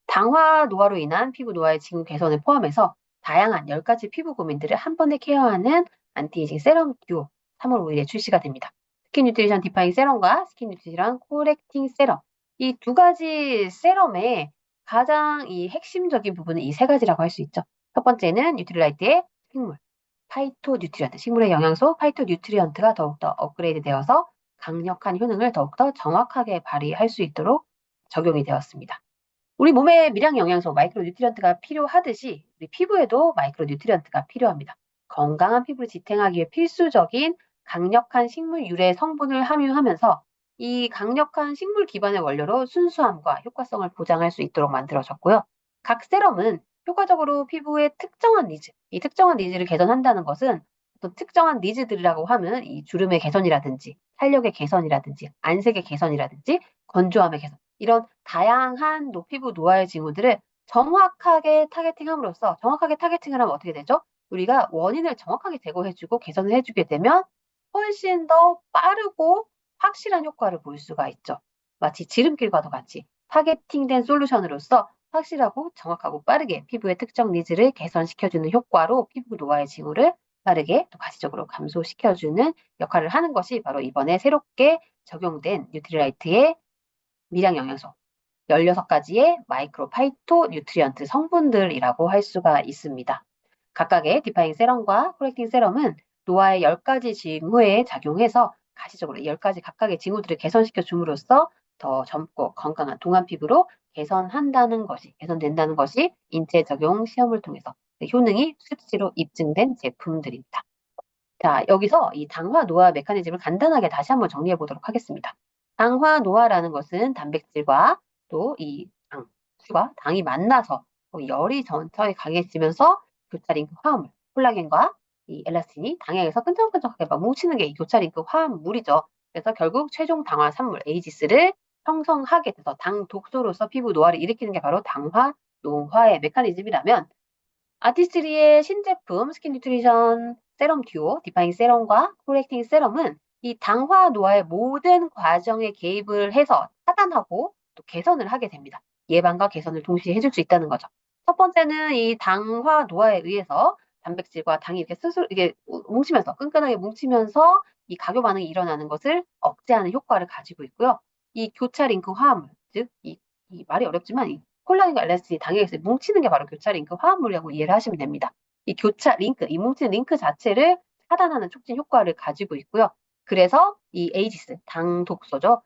S1: 당화 노화로 인한 피부 노화의 징후 개선을 포함해서 다양한 10가지 피부 고민들을 한 번에 케어하는 안티에이징 세럼 듀오 3월 5일에 출시가 됩니다. 스킨 뉴트리션 디파잉 세럼과 스킨 뉴트리션 코렉팅 세럼 이 두 가지 세럼의 가장 이 핵심적인 부분은 이 세 가지라고 할 수 있죠. 첫 번째는 뉴트릴라이트의 식물, 파이토 뉴트리언트, 식물의 영양소 파이토 뉴트리언트가 더욱더 업그레이드 되어서 강력한 효능을 더욱더 정확하게 발휘할 수 있도록 적용이 되었습니다. 우리 몸에 미량 영양소 마이크로 뉴트리언트가 필요하듯이 우리 피부에도 마이크로 뉴트리언트가 필요합니다. 건강한 피부를 지탱하기 위해 필수적인 강력한 식물 유래 성분을 함유하면서 이 강력한 식물 기반의 원료로 순수함과 효과성을 보장할 수 있도록 만들어졌고요. 각 세럼은 효과적으로 피부의 특정한 니즈, 이 특정한 니즈를 개선한다는 것은 또 특정한 니즈들이라고 하면 이 주름의 개선이라든지 탄력의 개선이라든지 안색의 개선이라든지 건조함의 개선 이런 다양한 피부 노화의 징후들을 정확하게 타겟팅함으로써 정확하게 타겟팅을 하면 어떻게 되죠? 우리가 원인을 정확하게 제거해주고 개선을 해주게 되면 훨씬 더 빠르고 확실한 효과를 볼 수가 있죠. 마치 지름길과도 같이 타겟팅된 솔루션으로서 확실하고 정확하고 빠르게 피부의 특정 니즈를 개선시켜주는 효과로 피부 노화의 징후를 빠르게 또 가시적으로 감소시켜주는 역할을 하는 것이 바로 이번에 새롭게 적용된 뉴트리라이트의 미량 영양소 16가지의 마이크로 파이토 뉴트리언트 성분들이라고 할 수가 있습니다. 각각의 디파잉 세럼과 코렉팅 세럼은 노화의 10가지 징후에 작용해서 가시적으로 10가지 각각의 징후들을 개선시켜 줌으로써 더 젊고 건강한 동안 피부로 개선된다는 것이 인체 적용 시험을 통해서 효능이 수치로 입증된 제품들입니다. 자, 여기서 이 당화 노화 메커니즘을 간단하게 다시 한번 정리해 보도록 하겠습니다. 당화 노화라는 것은 단백질과 또 이 수가 당이 만나서 열이 전처에 강해지면서 교차링크 화합물, 콜라겐과 이 엘라스틴이 당에 의해서 끈적끈적하게 막 뭉치는 게 이 교차링크 화합물이죠. 그래서 결국 최종 당화 산물 에이지스를 형성하게 돼서 당 독소로서 피부 노화를 일으키는 게 바로 당화 노화의 메커니즘이라면 아티스트리의 신제품 스킨 뉴트리션 세럼 듀오 디파잉 세럼과 코렉팅 세럼은 이 당화 노화의 모든 과정에 개입을 해서 차단하고 또 개선을 하게 됩니다. 예방과 개선을 동시에 해줄 수 있다는 거죠. 첫 번째는 이 당화 노화에 의해서 단백질과 당이 이렇게 스스로 이게 뭉치면서 끈끈하게 뭉치면서 이 각유 반응이 일어나는 것을 억제하는 효과를 가지고 있고요. 이 교차 링크 화합물, 즉 이 이 말이 어렵지만 이 콜라겐과 엘라스틴이 당에서 뭉치는 게 바로 교차 링크 화합물이라고 이해를 하시면 됩니다. 이 교차 링크, 이 뭉치는 링크 자체를 차단하는 촉진 효과를 가지고 있고요. 그래서 이 에이지스, 당 독소죠.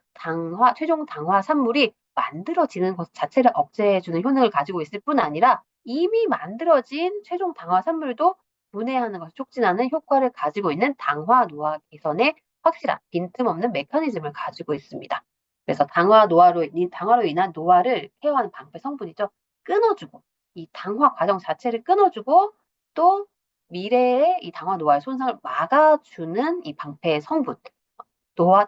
S1: 최종 당화 산물이 만들어지는 것 자체를 억제해주는 효능을 가지고 있을 뿐 아니라 이미 만들어진 최종 당화 산물도 분해하는 것을 촉진하는 효과를 가지고 있는 당화 노화 개선에 확실한 빈틈없는 메커니즘을 가지고 있습니다. 그래서 당화로 인한 노화를 케어하는 방패 성분이죠. 끊어주고 이 당화 과정 자체를 끊어주고 또 미래의 이 당화 노화의 손상을 막아주는 이 방패 성분,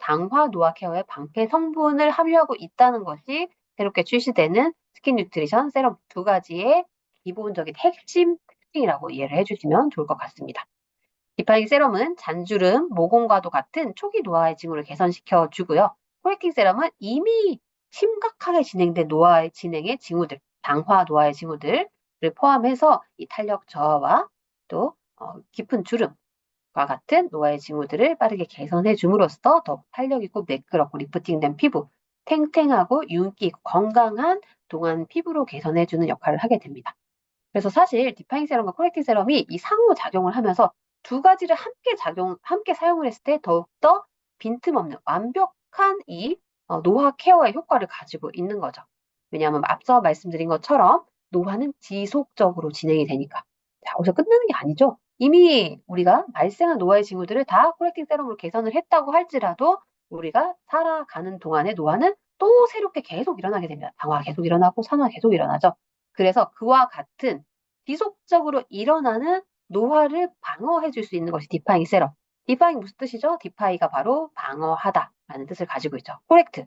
S1: 당화 노화 케어의 방패 성분을 함유하고 있다는 것이 새롭게 출시되는 스킨 뉴트리션 세럼 두 가지의 기본적인 핵심 특징이라고 이해를 해주시면 좋을 것 같습니다. 디파잉 세럼은 잔주름, 모공과도 같은 초기 노화의 징후를 개선시켜 주고요. 코렉팅 세럼은 이미 심각하게 진행된 노화의 진행의 징후들, 당화 노화의 징후들을 포함해서 이 탄력 저하와 또 깊은 주름과 같은 노화의 징후들을 빠르게 개선해 줌으로써 더 탄력 있고 매끄럽고 리프팅된 피부, 탱탱하고 윤기 있고 건강한 동안 피부로 개선해 주는 역할을 하게 됩니다. 그래서 사실 디파잉 세럼과 코렉팅 세럼이 이 상호작용을 하면서 두 가지를 함께 사용을 했을 때 더욱더 빈틈없는 완벽한 이 노화 케어의 효과를 가지고 있는 거죠. 왜냐하면 앞서 말씀드린 것처럼 노화는 지속적으로 진행이 되니까. 자, 여기서 끝나는 게 아니죠. 이미 우리가 발생한 노화의 징후들을 다 코렉팅 세럼으로 개선을 했다고 할지라도 우리가 살아가는 동안의 노화는 또 새롭게 계속 일어나게 됩니다. 당화가 계속 일어나고 산화가 계속 일어나죠. 그래서 그와 같은 지속적으로 일어나는 노화를 방어해 줄 수 있는 것이 디파잉 세럼. 디파잉 무슨 뜻이죠? 디파이가 바로 방어하다라는 뜻을 가지고 있죠. 코렉팅.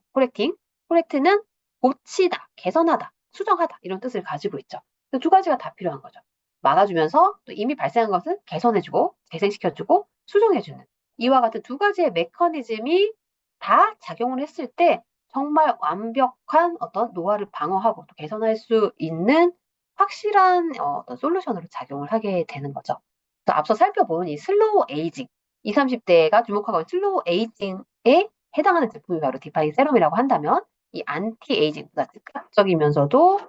S1: 코렉트는 고치다, 개선하다, 수정하다 이런 뜻을 가지고 있죠. 두 가지가 다 필요한 거죠. 막아주면서 또 이미 발생한 것은 개선해주고 재생시켜주고 수정해주는 이와 같은 두 가지의 메커니즘이 다 작용을 했을 때 정말 완벽한 어떤 노화를 방어하고 또 개선할 수 있는 확실한 어떤 솔루션으로 작용을 하게 되는 거죠. 그래서 앞서 살펴본 이 슬로우 에이징, 20, 30대가 주목하고 있는 슬로우 에이징에 해당하는 제품이 바로 디파인 세럼이라고 한다면 이 안티 에이징보다 즉각적이면서도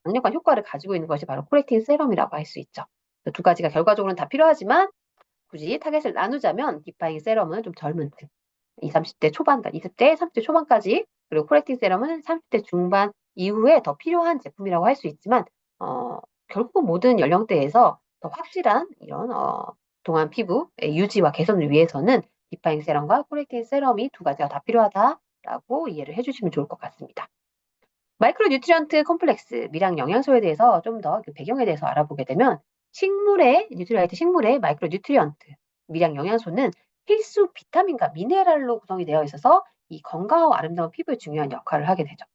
S1: 강력한 효과를 가지고 있는 것이 바로 코렉팅 세럼이라고 할 수 있죠. 두 가지가 결과적으로는 다 필요하지만 굳이 타겟을 나누자면 디파인 세럼은 좀 젊은 층, 20, 30대 초반, 그러니까 20대, 30대 초반까지 그리고 코렉팅 세럼은 30대 중반 이후에 더 필요한 제품이라고 할 수 있지만 결국은 모든 연령대에서 더 확실한 이런 동안 피부의 유지와 개선을 위해서는 디파잉 세럼과 코렉팅 세럼이 두 가지가 다 필요하다라고 이해를 해주시면 좋을 것 같습니다. 마이크로 뉴트리언트 컴플렉스, 미량 영양소에 대해서 좀 더 그 배경에 대해서 알아보게 되면 뉴트리라이트 식물의 마이크로 뉴트리언트, 미량 영양소는 필수 비타민과 미네랄로 구성이 되어 있어서 이 건강하고 아름다운 피부에 중요한 역할을 하게 되죠.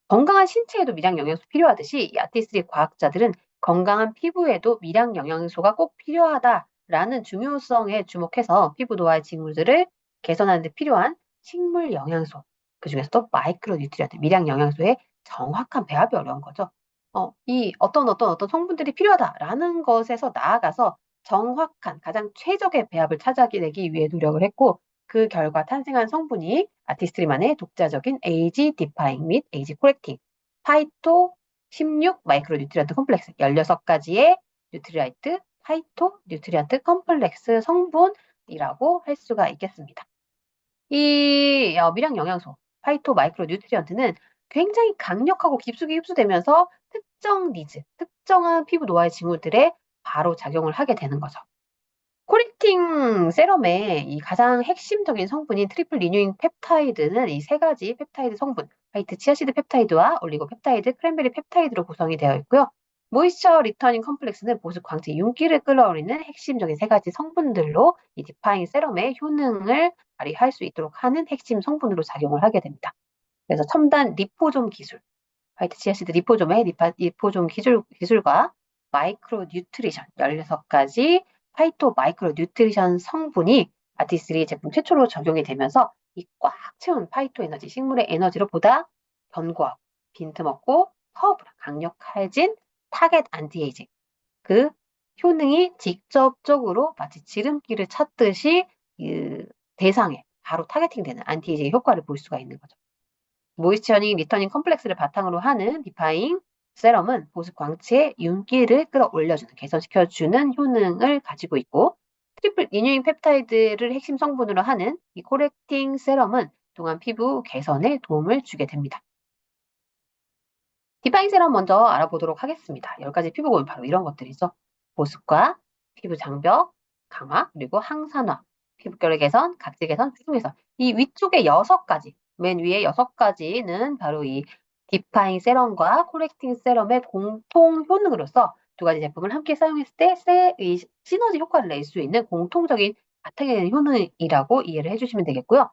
S1: 건강한 신체에도 미량 영양소 필요하듯이 이 아티스트리 과학자들은 건강한 피부에도 미량 영양소가 꼭 필요하다라는 중요성에 주목해서 피부 노화의 징후들을 개선하는 데 필요한 식물 영양소, 그중에서도 마이크로 뉴트리언트, 미량 영양소의 정확한 배합이 어려운 거죠. 이 어떤 성분들이 필요하다라는 것에서 나아가서 정확한 가장 최적의 배합을 찾아내기 위해 노력을 했고 그 결과 탄생한 성분이 아티스트리만의 독자적인 에이지 디파잉 및 에이지 코렉팅, 파이토 16 마이크로 뉴트리언트 컴플렉스 16가지의 뉴트리라이트, 파이토 뉴트리언트 컴플렉스 성분이라고 할 수가 있겠습니다. 이 미량 영양소, 파이토 마이크로 뉴트리언트는 굉장히 강력하고 깊숙이 흡수되면서 특정한 피부 노화의 징후들에 바로 작용을 하게 되는 거죠. 코렉팅 세럼의 이 가장 핵심적인 성분인 트리플 리뉴잉 펩타이드는 이 세 가지 펩타이드 성분, 화이트 치아시드 펩타이드와 올리고 펩타이드, 크랜베리 펩타이드로 구성이 되어 있고요. 모이스처 리터닝 컴플렉스는 보습, 광채, 윤기를 끌어올리는 핵심적인 세 가지 성분들로 이 디파잉 세럼의 효능을 발휘할 수 있도록 하는 핵심 성분으로 작용을 하게 됩니다. 그래서 첨단 리포좀 기술, 화이트 치아시드 리포좀의 리포좀 기술과 마이크로 뉴트리션 16가지 파이토 마이크로 뉴트리션 성분이 아티스트리 제품 최초로 적용이 되면서 이 꽉 채운 파이토 에너지, 식물의 에너지로 보다 견고하고 빈틈없고 파워풀한 강력해진 타겟 안티에이징, 그 효능이 직접적으로 마치 지름길을 찾듯이 그 대상에 바로 타겟팅되는 안티에이징 효과를 볼 수가 있는 거죠. 모이스처닝 리터닝 컴플렉스를 바탕으로 하는 디파잉 세럼은 보습 광채의 윤기를 끌어올려주는, 개선시켜주는 효능을 가지고 있고, 트리플 리뉴잉 펩타이드를 핵심 성분으로 하는 이 코렉팅 세럼은 동안 피부 개선에 도움을 주게 됩니다. 디파잉 세럼 먼저 알아보도록 하겠습니다. 10가지 피부 고민 바로 이런 것들이죠. 보습과 피부 장벽 강화, 그리고 항산화, 피부결의 개선, 각질 개선, 수분 개선. 이 위쪽에 6가지, 맨 위에 6가지는 바로 이 디파잉 세럼과 코렉팅 세럼의 공통 효능으로서 두 가지 제품을 함께 사용했을 때 이 시너지 효과를 낼 수 있는 공통적인 바탕에 있는 효능이라고 이해를 해주시면 되겠고요.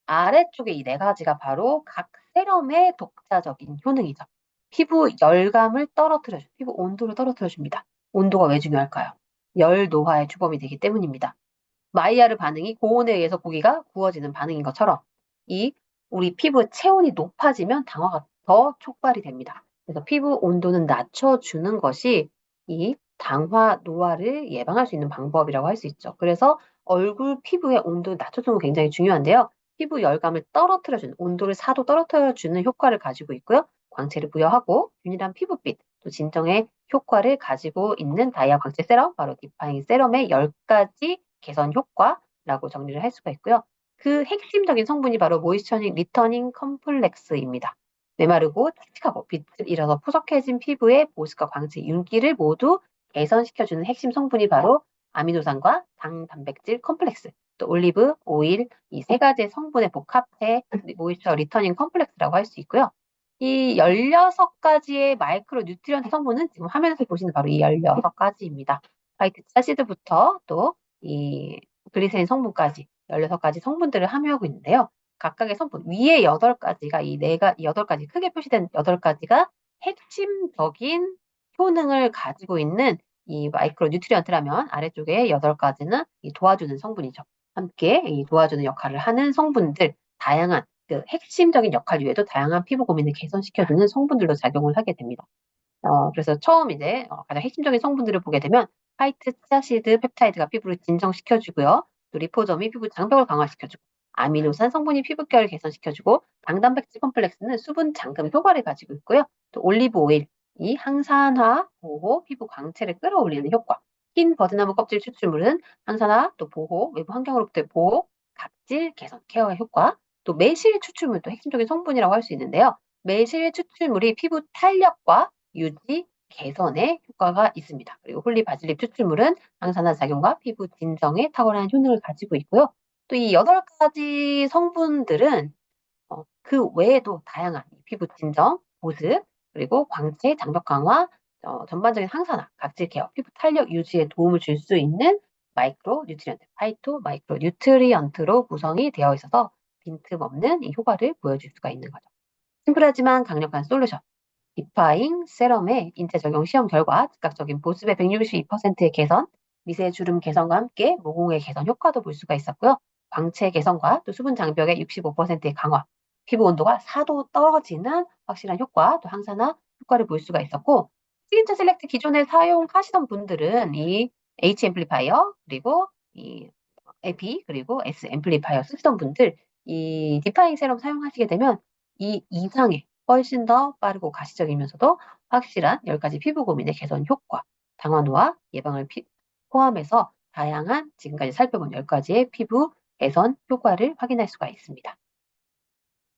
S1: 아래쪽에 이 4가지가 바로 각 세럼의 독자적인 효능이죠. 피부 열감을 떨어뜨려줘, 피부 온도를 떨어뜨려줍니다. 온도가 왜 중요할까요? 열 노화의 주범이 되기 때문입니다. 마이야르 반응이 고온에 의해서 고기가 구워지는 반응인 것처럼 이 우리 피부 체온이 높아지면 당화가 더 촉발이 됩니다. 그래서 피부 온도는 낮춰주는 것이 이 당화 노화를 예방할 수 있는 방법이라고 할 수 있죠. 그래서 얼굴 피부의 온도를 낮춰주는 거 굉장히 중요한데요. 피부 열감을 떨어뜨려주는, 온도를 4도 떨어뜨려주는 효과를 가지고 있고요. 광채를 부여하고 균일한 피부빛, 또 진정의 효과를 가지고 있는 다이아 광채 세럼, 바로 디파잉 세럼의 10가지 개선 효과라고 정리를 할 수가 있고요. 그 핵심적인 성분이 바로 모이스처닝 리터닝 컴플렉스입니다. 메마르고 칙칙하고 빛을 잃어서 푸석해진 피부의 보습과 광채, 윤기를 모두 개선시켜주는 핵심 성분이 바로 아미노산과 당, 단백질 컴플렉스, 또 올리브 오일, 이 3가지의 성분의 복합체 모이스처 리터닝 컴플렉스라고 할 수 있고요. 이 16가지의 마이크로 뉴트리언트 성분은 지금 화면에서 보시는 바로 이 16가지입니다. 화이트 아시드부터 또 이 글리세린 성분까지 16가지 성분들을 함유하고 있는데요. 각각의 성분, 위에 8가지가 이 8가지, 크게 표시된 8가지가 핵심적인 효능을 가지고 있는 이 마이크로 뉴트리언트라면, 아래쪽에 8가지는 이 도와주는 성분이죠. 함께 이 도와주는 역할을 하는 성분들, 다양한 그 핵심적인 역할 외에도 다양한 피부 고민을 개선시켜주는 성분들로 작용을 하게 됩니다. 그래서 처음 이제 가장 핵심적인 성분들을 보게 되면 화이트 치아시드 펩타이드가 피부를 진정시켜주고요. 또 리포점이 피부 장벽을 강화시켜주고, 아미노산 성분이 피부결을 개선시켜주고, 당단백질 컴플렉스는 수분 잠금 효과를 가지고 있고요. 또 올리브 오일, 이 항산화, 보호, 피부 광채를 끌어올리는 효과. 흰 버드나무 껍질 추출물은 항산화, 또 보호, 외부 환경으로부터의 보호, 각질 개선 케어의 효과. 또 매실 추출물도 핵심적인 성분이라고 할 수 있는데요. 매실 추출물이 피부 탄력과 유지, 개선에 효과가 있습니다. 그리고 홀리 바질립 추출물은 항산화 작용과 피부 진정에 탁월한 효능을 가지고 있고요. 또 이 8가지 성분들은 그 외에도 다양한 피부 진정, 보습, 그리고 광채, 장벽 강화, 전반적인 항산화, 각질 케어, 피부 탄력 유지에 도움을 줄 수 있는 마이크로 뉴트리언트, 파이토 마이크로 뉴트리언트로 구성이 되어 있어서 빈틈없는 이 효과를 보여줄 수가 있는 거죠. 심플하지만 강력한 솔루션. 디파잉 세럼의 인체 적용 시험 결과 즉각적인 보습의 162%의 개선, 미세 주름 개선과 함께 모공의 개선 효과도 볼 수가 있었고요. 광채 개선과 또 수분 장벽의 65%의 강화, 피부 온도가 4도 떨어지는 확실한 효과, 또 항산화 효과를 볼 수가 있었고, 시그니처 셀렉트 기존에 사용하시던 분들은 이 H 앰플리파이어, 그리고 이 AP, 그리고 S 앰플리파이어 쓰시던 분들, 이 디파잉 세럼 사용하시게 되면 이 이상의 훨씬 더 빠르고 가시적이면서도 확실한 10가지 피부 고민의 개선 효과, 당화 노화 예방을 포함해서 다양한 지금까지 살펴본 10가지의 피부 개선 효과를 확인할 수가 있습니다.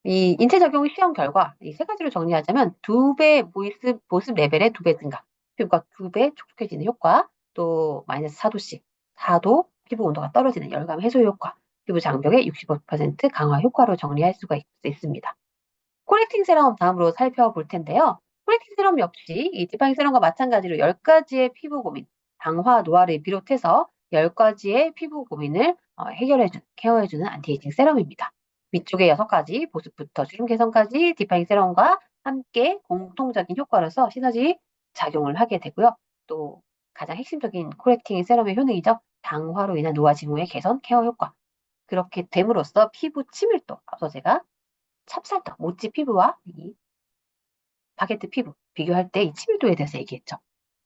S1: 이 인체 적용 시험 결과 이 3가지로 정리하자면 2배 보습 레벨의 2배 증가, 피부가 2배 촉촉해지는 효과, 또 마이너스 4도씩 4도 피부 온도가 떨어지는 열감 해소 효과, 피부 장벽의 65% 강화 효과로 정리할 수가 있습니다. 코렉팅 세럼 다음으로 살펴볼 텐데요. 코렉팅 세럼 역시 이 디파잉 세럼과 마찬가지로 10가지의 피부 고민, 당화, 노화를 비롯해서 10가지의 피부 고민을 해결해주는, 케어해주는 안티에이징 세럼입니다. 위쪽에 6가지, 보습부터 주름 개선까지 디파잉 세럼과 함께 공통적인 효과로서 시너지 작용을 하게 되고요. 또 가장 핵심적인 코렉팅 세럼의 효능이죠. 당화로 인한 노화 징후의 개선, 케어 효과. 그렇게 됨으로써 피부 치밀도, 앞서 제가 찹쌀떡, 모찌 피부와 이 바게트 피부 비교할 때 이 치밀도에 대해서 얘기했죠.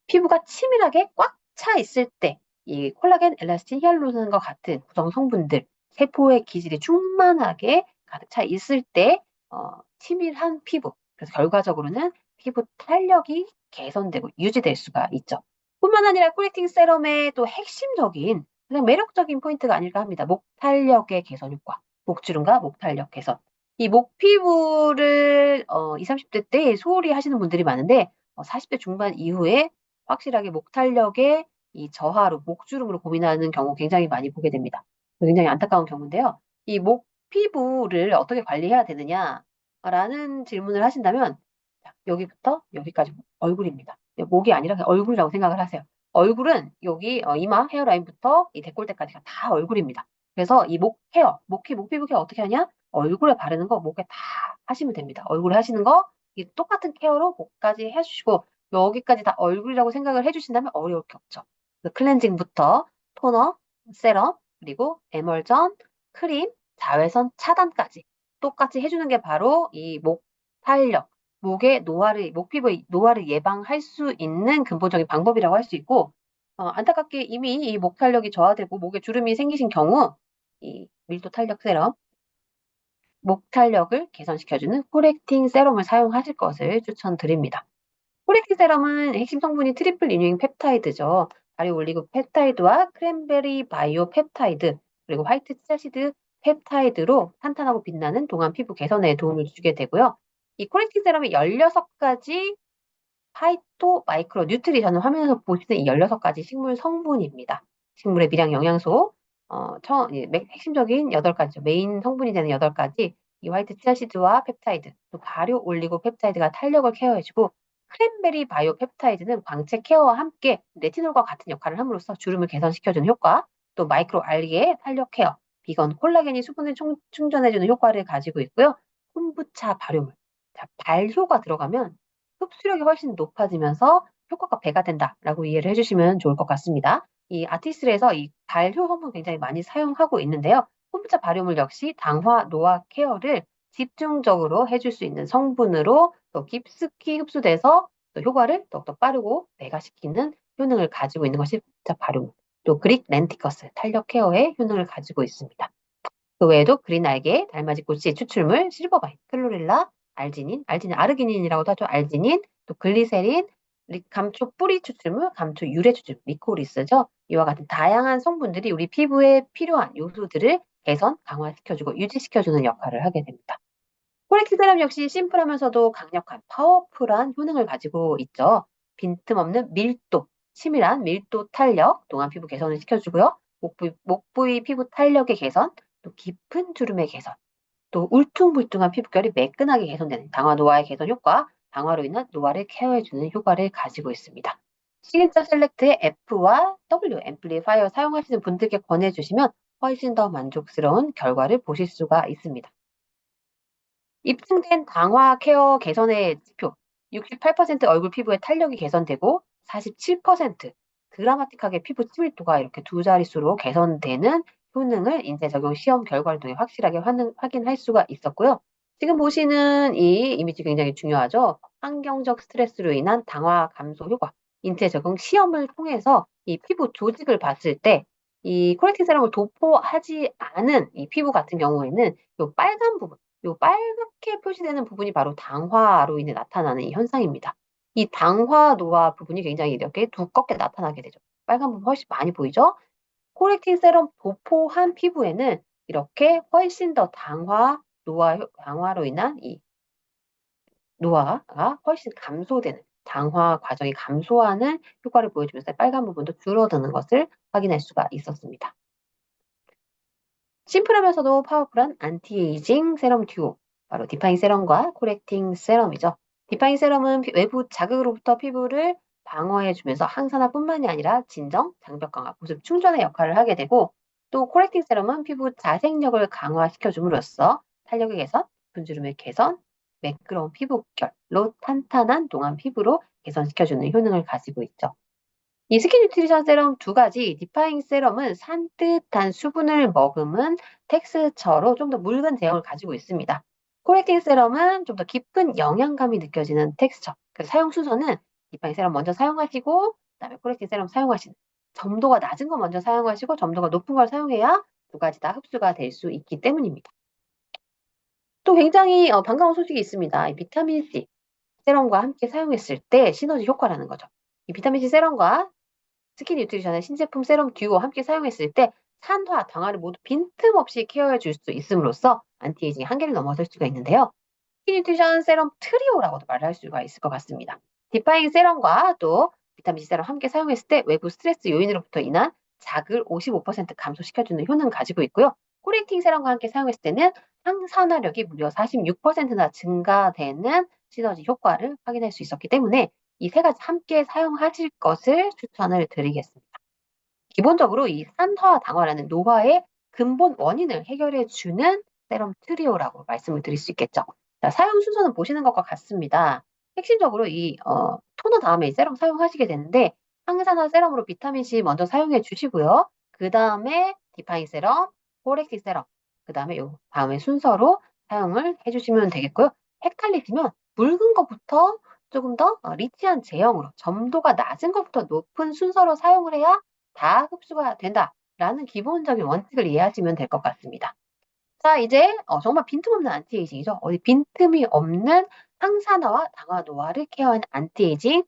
S1: 피부가 치밀하게 꽉 차 있을 때 이 콜라겐, 엘라스틴, 히알루론과 같은 구성 성분들, 세포의 기질이 충만하게 가득 차 있을 때 치밀한 피부. 그래서 결과적으로는 피부 탄력이 개선되고 유지될 수가 있죠. 뿐만 아니라 코렉팅 세럼의 또 핵심적인 가장 매력적인 포인트가 아닐까 합니다. 목 탄력의 개선 효과. 목주름과 목 탄력 개선. 이 목 피부를 20, 30대 때 소홀히 하시는 분들이 많은데 40대 중반 이후에 확실하게 목 탄력의 이 저하로 목주름으로 고민하는 경우 굉장히 많이 보게 됩니다. 굉장히 안타까운 경우인데요. 이 목 피부를 어떻게 관리해야 되느냐라는 질문을 하신다면 여기부터 여기까지 얼굴입니다. 목이 아니라 그냥 얼굴이라고 생각을 하세요. 얼굴은 여기 이마 헤어라인부터 이 데콜테까지가 다 얼굴입니다. 그래서 이 목 케어, 목 피부 케어 어떻게 하냐? 얼굴에 바르는 거 목에 다 하시면 됩니다. 얼굴에 하시는 거 똑같은 케어로 목까지 해주시고 여기까지 다 얼굴이라고 생각을 해주신다면 어려울 게 없죠. 클렌징부터 토너, 세럼, 그리고 에멀전, 크림, 자외선 차단까지 똑같이 해주는 게 바로 이 목 탄력, 목의 노화를, 목 피부의 노화를 예방할 수 있는 근본적인 방법이라고 할 수 있고, 안타깝게 이미 이 목 탄력이 저하되고 목에 주름이 생기신 경우, 이 밀도 탄력 세럼, 목 탄력을 개선시켜주는 코렉팅 세럼을 사용하실 것을 추천드립니다. 코렉팅 세럼은 핵심 성분이 트리플 이뮨 펩타이드죠. 발효 올리고 펩타이드와 크랜베리 바이오 펩타이드, 그리고 화이트 치아시드 펩타이드로 탄탄하고 빛나는 동안 피부 개선에 도움을 주게 되고요. 이 코렉팅 세럼이 16가지 파이토 마이크로 뉴트리션을 화면에서 보시는 이 16가지 식물 성분입니다. 식물의 미량 영양소, 핵심적인 8가지죠. 메인 성분이 되는 8가지, 이 화이트 치아시드와 펩타이드, 또 발효 올리고 펩타이드가 탄력을 케어해주고, 크랜베리 바이오 펩타이드는 광채 케어와 함께 레티놀과 같은 역할을 함으로써 주름을 개선시켜주는 효과, 또 마이크로 알리의 탄력 케어, 비건 콜라겐이 수분을 충전해주는 효과를 가지고 있고요. 콤부차 발효물. 자, 발효가 들어가면 흡수력이 훨씬 높아지면서 효과가 배가 된다라고 이해를 해주시면 좋을 것 같습니다. 이 아티스트에서 이 발효 성분 굉장히 많이 사용하고 있는데요. 콤부차 발효물 역시 당화, 노화 케어를 집중적으로 해줄 수 있는 성분으로 또 깊숙이 흡수돼서 또 효과를 더욱더 빠르고 배가시키는 효능을 가지고 있는 것이 콤부차 발효물. 또 그릭 렌티커스 탄력 케어의 효능을 가지고 있습니다. 그 외에도 그린 알게, 달맞이 꽃의 추출물, 실버바인, 클로렐라, 알지닌, 아르기닌이라고도 하죠. 알지닌, 또 글리세린, 감초 뿌리 추출물, 감초 유래 추출물, 리코리스죠. 이와 같은 다양한 성분들이 우리 피부에 필요한 요소들을 개선, 강화시켜주고 유지시켜주는 역할을 하게 됩니다. 코렉팅 세럼 역시 심플하면서도 강력한 파워풀한 효능을 가지고 있죠. 빈틈없는 밀도, 치밀한 밀도 탄력, 동안 피부 개선을 시켜주고요. 목 부위 피부 탄력의 개선, 또 깊은 주름의 개선, 또 울퉁불퉁한 피부결이 매끈하게 개선되는 당화 노화의 개선 효과, 당화로 인한 노화를 케어해주는 효과를 가지고 있습니다. 시그니처 셀렉트의 F와 W 앰플리파이어 사용하시는 분들께 권해주시면 훨씬 더 만족스러운 결과를 보실 수가 있습니다. 입증된 당화 케어 개선의 지표, 68% 얼굴 피부의 탄력이 개선되고 47% 드라마틱하게 피부 치밀도가 이렇게 두 자릿수로 개선되는 효능을 인체 적용 시험 결과를 통해 확실하게 확인할 수가 있었고요. 지금 보시는 이 이미지 굉장히 중요하죠. 환경적 스트레스로 인한 당화 감소 효과, 인체 적용 시험을 통해서 이 피부 조직을 봤을 때 이 코렉팅 세럼을 도포하지 않은 이 피부 같은 경우에는 이 빨간 부분, 요 빨갛게 표시되는 부분이 바로 당화로 인해 나타나는 이 현상입니다. 이 당화 노화 부분이 굉장히 이렇게 두껍게 나타나게 되죠. 빨간 부분 훨씬 많이 보이죠? 코렉팅 세럼 도포한 피부에는 이렇게 훨씬 더 당화로 인한 이 노화가 훨씬 감소되는 당화 과정이 감소하는 효과를 보여주면서 빨간 부분도 줄어드는 것을 확인할 수가 있었습니다. 심플하면서도 파워풀한 안티에이징 세럼 듀오, 바로 디파인 세럼과 코렉팅 세럼이죠. 디파인 세럼은 외부 자극으로부터 피부를 방어해주면서 항산화뿐만이 아니라 진정, 장벽 강화, 보습 충전의 역할을 하게 되고, 또 코렉팅 세럼은 피부 자생력을 강화시켜줌으로써 탄력의 개선, 분주름의 개선, 매끄러운 피부결로 탄탄한 동안 피부로 개선시켜주는 효능을 가지고 있죠. 이 스킨 뉴트리션 세럼 두 가지, 디파잉 세럼은 산뜻한 수분을 머금은 텍스처로 좀 더 묽은 제형을 가지고 있습니다. 코렉팅 세럼은 좀 더 깊은 영양감이 느껴지는 텍스처. 그래서 사용 순서는 디파잉 세럼 먼저 사용하시고, 그다음에 코렉팅 세럼 사용하시는. 점도가 낮은 거 먼저 사용하시고, 점도가 높은 걸 사용해야 두 가지 다 흡수가 될 수 있기 때문입니다. 또 굉장히 반가운 소식이 있습니다. 이 비타민 C 세럼과 함께 사용했을 때 시너지 효과라는 거죠. 이 비타민 C 세럼과 스킨 뉴트리션의 신제품 세럼 듀오 함께 사용했을 때 산화, 당화를 모두 빈틈없이 케어해 줄 수 있음으로써 안티에이징의 한계를 넘어설 수가 있는데요. 스킨 뉴트리션 세럼 트리오라고도 말할 수가 있을 것 같습니다. 디파잉 세럼과 또 비타민 C 세럼 함께 사용했을 때 외부 스트레스 요인으로부터 인한 자극을 55% 감소시켜주는 효능을 가지고 있고요. 코렉팅 세럼과 함께 사용했을 때는 항산화력이 무려 46%나 증가되는 시너지 효과를 확인할 수 있었기 때문에 이 세 가지 함께 사용하실 것을 추천을 드리겠습니다. 기본적으로 이 산화와 당화라는 노화의 근본 원인을 해결해 주는 세럼 트리오라고 말씀을 드릴 수 있겠죠. 자, 사용 순서는 보시는 것과 같습니다. 핵심적으로 이 토너 다음에 이 세럼 사용하시게 되는데 항산화 세럼으로 비타민 C 먼저 사용해 주시고요. 그 다음에 디파인 세럼, 코렉틱 세럼, 그 다음에 요 다음에 순서로 사용을 해주시면 되겠고요. 헷갈리시면 묽은 것부터 조금 더 리치한 제형으로 점도가 낮은 것부터 높은 순서로 사용을 해야 다 흡수가 된다라는 기본적인 원칙을 이해하시면 될 것 같습니다. 자, 이제 정말 빈틈없는 안티에이징이죠. 어디 빈틈이 없는 항산화와 당화 노화를 케어하는 안티에이징,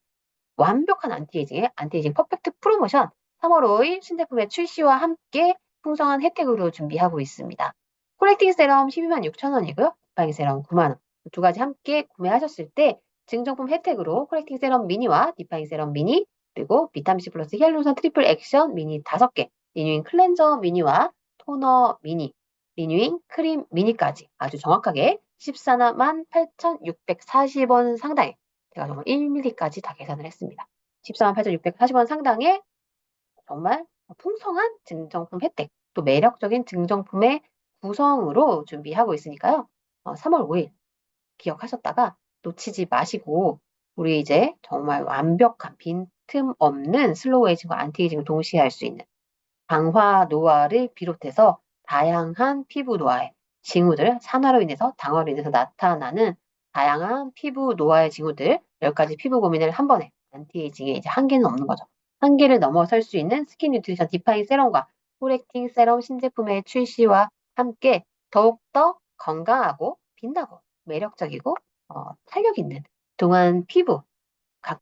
S1: 완벽한 안티에이징의 안티에이징 퍼펙트 프로모션 3월 5일 신제품의 출시와 함께 풍성한 혜택으로 준비하고 있습니다. 콜렉팅 세럼 12만 6천 원이고요. 디파잉 세럼 9만 원. 두 가지 함께 구매하셨을 때 증정품 혜택으로 콜렉팅 세럼 미니와 디파잉 세럼 미니 그리고 비타민C 플러스 히알루론산 트리플 액션 미니 5개, 리뉴잉 클렌저 미니와 토너 미니, 리뉴잉 크림 미니까지 아주 정확하게 14만 8,640원 상당의 제가 정말 1mm까지 다 계산을 했습니다. 14만 8,640원 상당의 정말 풍성한 증정품 혜택, 또 매력적인 증정품의 구성으로 준비하고 있으니까요. 3월 5일 기억하셨다가 놓치지 마시고 우리 이제 정말 완벽한 빈틈 없는 슬로우 에이징과 안티 에이징을 동시에 할 수 있는 강화 노화를 비롯해서 다양한 피부 노화의 징후들, 산화로 인해서 당화로 인해서 나타나는 다양한 피부 노화의 징후들, 10가지 피부 고민을 한 번에 안티에이징에 이제 한계는 없는 거죠. 한계를 넘어설 수 있는 스킨 뉴트리션 디파인 세럼과 코렉팅 세럼 신제품의 출시와 함께 더욱더 건강하고 빛나고 매력적이고 탄력 있는 동안 피부